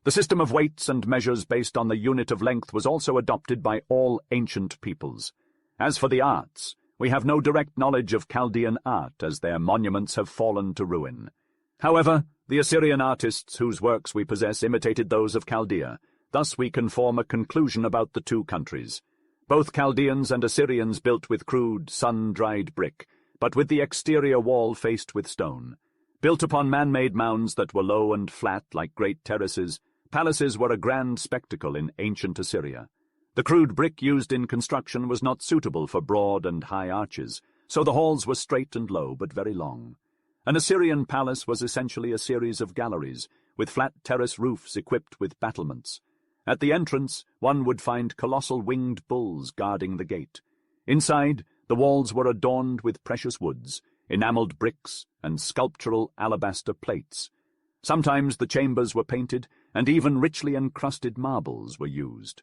The system of weights and measures based on the unit of length was also adopted by all ancient peoples. As for the arts, we have no direct knowledge of Chaldean art, as their monuments have fallen to ruin. However, the Assyrian artists whose works we possess imitated those of Chaldea. Thus we can form a conclusion about the two countries. Both Chaldeans and Assyrians built with crude, sun-dried brick, but with the exterior wall faced with stone. Built upon man-made mounds that were low and flat like great terraces, palaces were a grand spectacle in ancient Assyria. The crude brick used in construction was not suitable for broad and high arches, so the halls were straight and low but very long. An Assyrian palace was essentially a series of galleries, with flat terrace roofs equipped with battlements. At the entrance, one would find colossal winged bulls guarding the gate. Inside, the walls were adorned with precious woods, enameled bricks, and sculptural alabaster plates. Sometimes the chambers were painted, and even richly encrusted marbles were used.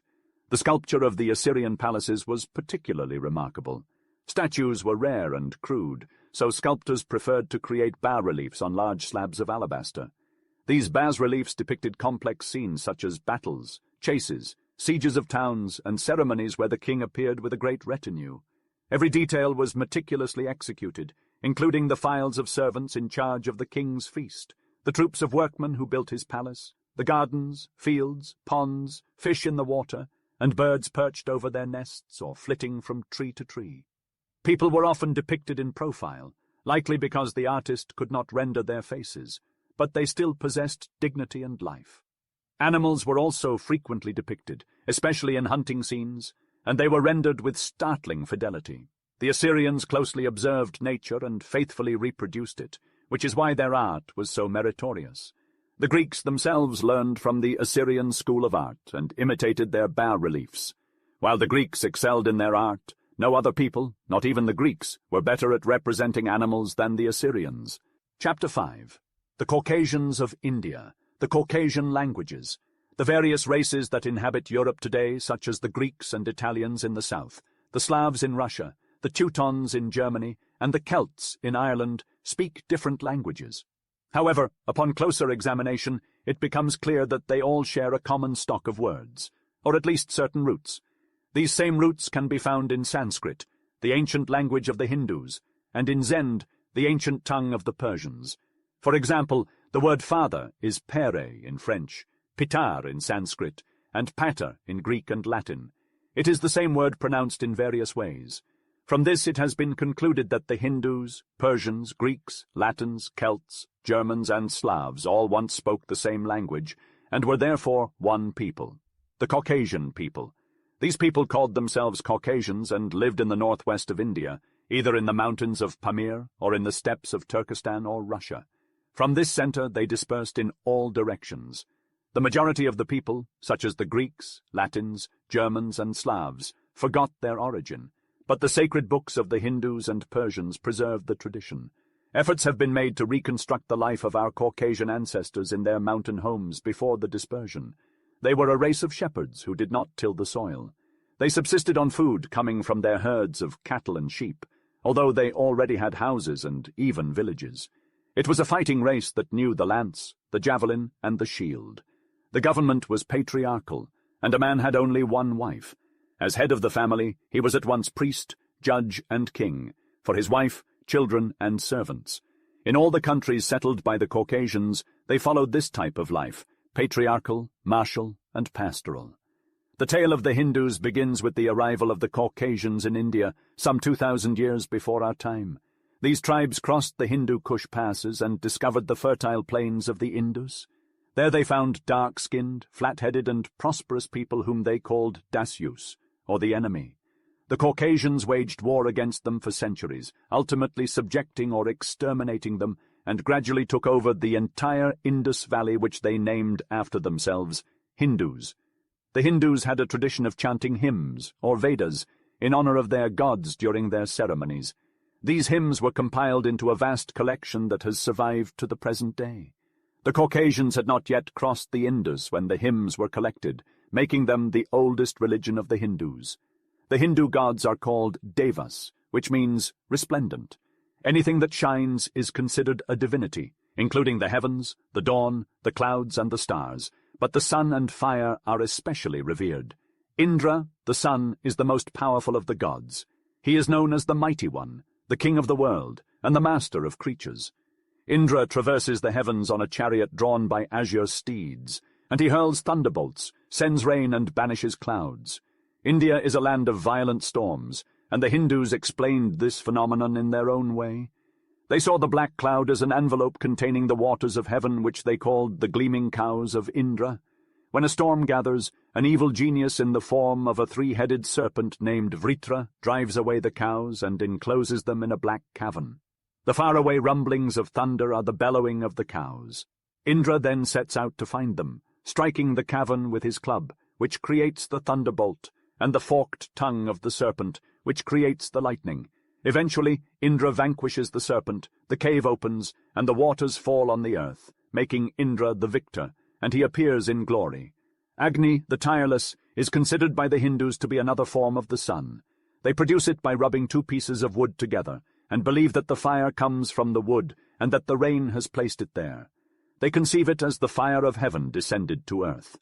The sculpture of the Assyrian palaces was particularly remarkable. Statues were rare and crude, so sculptors preferred to create bas-reliefs on large slabs of alabaster. These bas-reliefs depicted complex scenes such as battles, chases, sieges of towns, and ceremonies where the king appeared with a great retinue. Every detail was meticulously executed, including the files of servants in charge of the king's feast, the troops of workmen who built his palace, the gardens, fields, ponds, fish in the water, and birds perched over their nests or flitting from tree to tree. People were often depicted in profile, likely because the artist could not render their faces, but they still possessed dignity and life. Animals were also frequently depicted, especially in hunting scenes, and they were rendered with startling fidelity. The Assyrians closely observed nature and faithfully reproduced it, which is why their art was so meritorious. The Greeks themselves learned from the Assyrian school of art and imitated their bas-reliefs. While the Greeks excelled in their art, no other people, not even the Greeks, were better at representing animals than the Assyrians. Chapter 5. The Caucasians of India, the Caucasian languages, the various races that inhabit Europe today, such as the Greeks and Italians in the south, the Slavs in Russia, the Teutons in Germany, and the Celts in Ireland, speak different languages. However, upon closer examination, it becomes clear that they all share a common stock of words, or at least certain roots. These same roots can be found in Sanskrit, the ancient language of the Hindus, and in Zend, the ancient tongue of the Persians. For example, the word father is pere in French, pitar in Sanskrit, and pater in Greek and Latin. It is the same word pronounced in various ways. From this it has been concluded that the Hindus, Persians, Greeks, Latins, Celts, Germans, and Slavs all once spoke the same language, and were therefore one people, the Caucasian people. These people called themselves Caucasians and lived in the northwest of India, either in the mountains of Pamir or in the steppes of Turkestan or Russia. From this center they dispersed in all directions. The majority of the people, such as the Greeks, Latins, Germans, and Slavs, forgot their origin, but the sacred books of the Hindus and Persians preserved the tradition. Efforts have been made to reconstruct the life of our Caucasian ancestors in their mountain homes before the dispersion. They were a race of shepherds who did not till the soil. They subsisted on food coming from their herds of cattle and sheep, although they already had houses and even villages. It was a fighting race that knew the lance, the javelin, and the shield. The government was patriarchal, and a man had only one wife. As head of the family, he was at once priest, judge, and king, for his wife, children, and servants. In all the countries settled by the Caucasians, they followed this type of life, patriarchal, martial, and pastoral. The tale of the Hindus begins with the arrival of the Caucasians in India some 2,000 years before our time. These tribes crossed the Hindu Kush passes and discovered the fertile plains of the Indus. There they found dark-skinned, flat-headed, and prosperous people whom they called Dasyus, or the enemy. The Caucasians waged war against them for centuries, ultimately subjecting or exterminating them, and gradually took over the entire Indus Valley, which they named after themselves, Hindus. The Hindus had a tradition of chanting hymns, or Vedas, in honor of their gods during their ceremonies. These hymns were compiled into a vast collection that has survived to the present day. The Caucasians had not yet crossed the Indus when the hymns were collected, making them the oldest religion of the Hindus. The Hindu gods are called devas, which means resplendent. Anything that shines is considered a divinity, including the heavens, the dawn, the clouds, and the stars, but the sun and fire are especially revered. Indra, the sun, is the most powerful of the gods. He is known as the Mighty One, the king of the world, and the master of creatures. Indra traverses the heavens on a chariot drawn by azure steeds, and he hurls thunderbolts, sends rain, and banishes clouds. India is a land of violent storms, and the Hindus explained this phenomenon in their own way. They saw the black cloud as an envelope containing the waters of heaven, which they called the gleaming cows of Indra. When a storm gathers, an evil genius in the form of a three-headed serpent named Vritra drives away the cows and encloses them in a black cavern. The faraway rumblings of thunder are the bellowing of the cows. Indra then sets out to find them, striking the cavern with his club, which creates the thunderbolt, and the forked tongue of the serpent, which creates the lightning. Eventually, Indra vanquishes the serpent, the cave opens, and the waters fall on the earth, making Indra the victor, and he appears in glory. Agni, the tireless, is considered by the Hindus to be another form of the sun. They produce it by rubbing two pieces of wood together, and believe that the fire comes from the wood, and that the rain has placed it there. They conceive it as the fire of heaven descended to earth.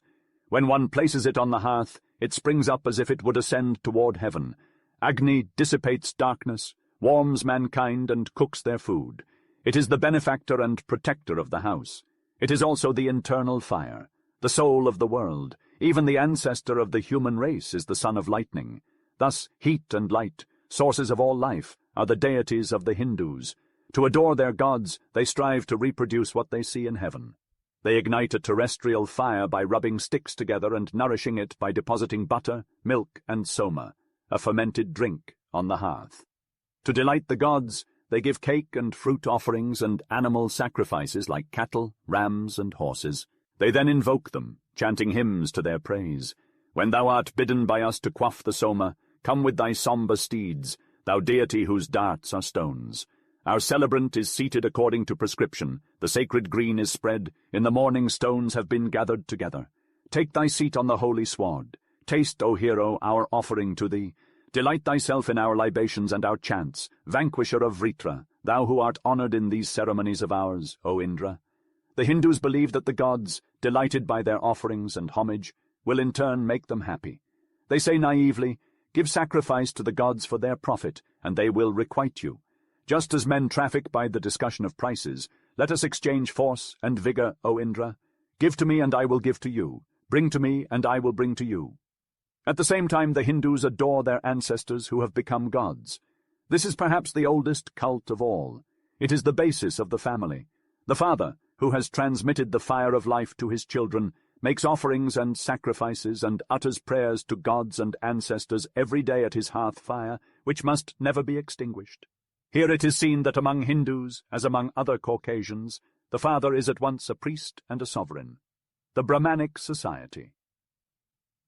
When one places it on the hearth, it springs up as if it would ascend toward heaven. Agni dissipates darkness, warms mankind, and cooks their food. It is the benefactor and protector of the house. It is also the internal fire, the soul of the world. Even the ancestor of the human race is the son of lightning. Thus, heat and light, sources of all life, are the deities of the Hindus. To adore their gods, they strive to reproduce what they see in heaven. They ignite a terrestrial fire by rubbing sticks together and nourishing it by depositing butter, milk, and soma, a fermented drink, on the hearth. To delight the gods, they give cake and fruit offerings and animal sacrifices like cattle, rams, and horses. They then invoke them, chanting hymns to their praise. When thou art bidden by us to quaff the soma, come with thy sombre steeds, thou deity whose darts are stones. Our celebrant is seated according to prescription, the sacred green is spread, in the morning stones have been gathered together. Take thy seat on the holy sward. Taste, O hero, our offering to thee. Delight thyself in our libations and our chants, vanquisher of Vritra, thou who art honored in these ceremonies of ours, O Indra. The Hindus believe that the gods, delighted by their offerings and homage, will in turn make them happy. They say naively, give sacrifice to the gods for their profit, and they will requite you. Just as men traffic by the discussion of prices, let us exchange force and vigor, O Indra. Give to me and I will give to you. Bring to me and I will bring to you. At the same time, the Hindus adore their ancestors who have become gods. This is perhaps the oldest cult of all. It is the basis of the family. The father, who has transmitted the fire of life to his children, makes offerings and sacrifices and utters prayers to gods and ancestors every day at his hearth fire, which must never be extinguished. Here it is seen that among Hindus, as among other Caucasians, the father is at once a priest and a sovereign. The Brahmanic society.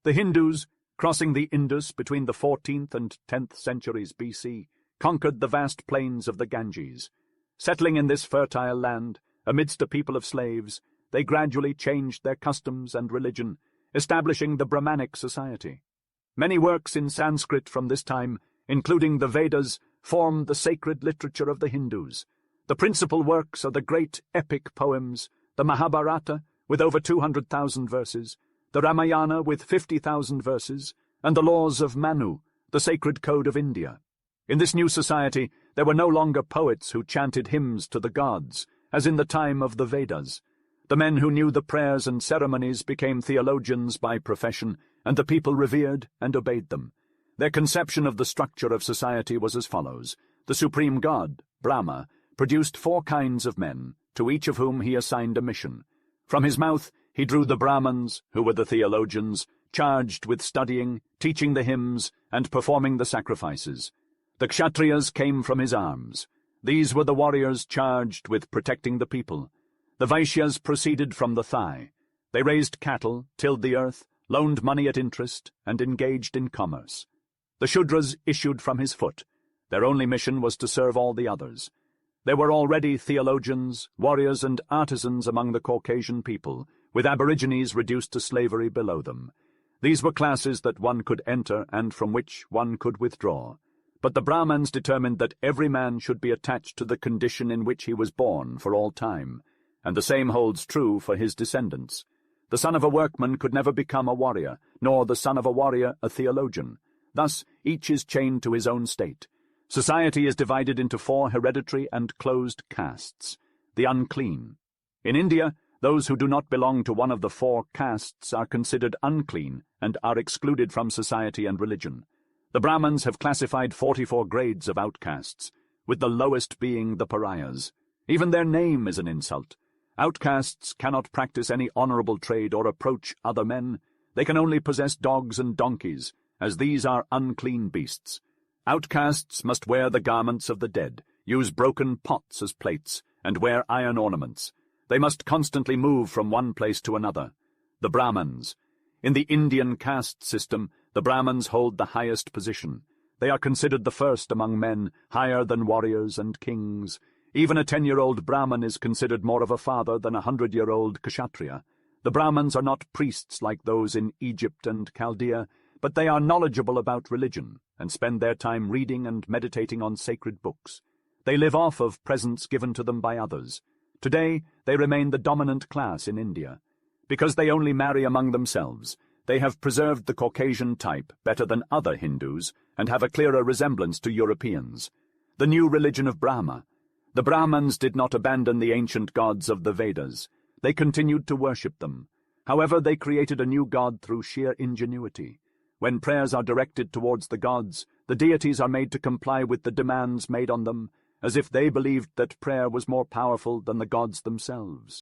The Hindus, crossing the Indus between the 14th and 10th centuries BC, conquered the vast plains of the Ganges. Settling in this fertile land, amidst a people of slaves, they gradually changed their customs and religion, establishing the Brahmanic society. Many works in Sanskrit from this time, including the Vedas, form the sacred literature of the Hindus. The principal works are the great epic poems, the Mahabharata, with over 200,000 verses, the Ramayana with 50,000 verses, and the laws of Manu, the sacred code of India. In this new society, there were no longer poets who chanted hymns to the gods, as in the time of the Vedas. The men who knew the prayers and ceremonies became theologians by profession, and the people revered and obeyed them. Their conception of the structure of society was as follows. The supreme god, Brahma, produced 4 kinds of men, to each of whom he assigned a mission. From his mouth he drew the Brahmins, who were the theologians, charged with studying, teaching the hymns, and performing the sacrifices. The Kshatriyas came from his arms. These were the warriors charged with protecting the people. The Vaishyas proceeded from the thigh. They raised cattle, tilled the earth, loaned money at interest, and engaged in commerce. The Shudras issued from his foot. Their only mission was to serve all the others. There were already theologians, warriors, and artisans among the Caucasian people, with aborigines reduced to slavery below them. These were classes that one could enter and from which one could withdraw. But the Brahmans determined that every man should be attached to the condition in which he was born for all time, and the same holds true for his descendants. The son of a workman could never become a warrior, nor the son of a warrior a theologian. Thus, each is chained to his own state. Society is divided into 4 hereditary and closed castes. The unclean. In India, those who do not belong to one of the 4 castes are considered unclean and are excluded from society and religion. The Brahmins have classified 44 grades of outcasts, with the lowest being the pariahs. Even their name is an insult. Outcasts cannot practice any honorable trade or approach other men. They can only possess dogs and donkeys, as these are unclean beasts. Outcasts must wear the garments of the dead, use broken pots as plates, and wear iron ornaments. They must constantly move from one place to another. The Brahmins. In the Indian caste system, the Brahmins hold the highest position. They are considered the first among men, higher than warriors and kings. Even a 10-year-old Brahmin is considered more of a father than a 100-year-old Kshatriya. The Brahmins are not priests like those in Egypt and Chaldea, but they are knowledgeable about religion and spend their time reading and meditating on sacred books. They live off of presents given to them by others. Today, they remain the dominant class in India. Because they only marry among themselves, they have preserved the Caucasian type better than other Hindus and have a clearer resemblance to Europeans. The new religion of Brahma. The Brahmins did not abandon the ancient gods of the Vedas. They continued to worship them. However, they created a new god through sheer ingenuity. When prayers are directed towards the gods, the deities are made to comply with the demands made on them, as if they believed that prayer was more powerful than the gods themselves.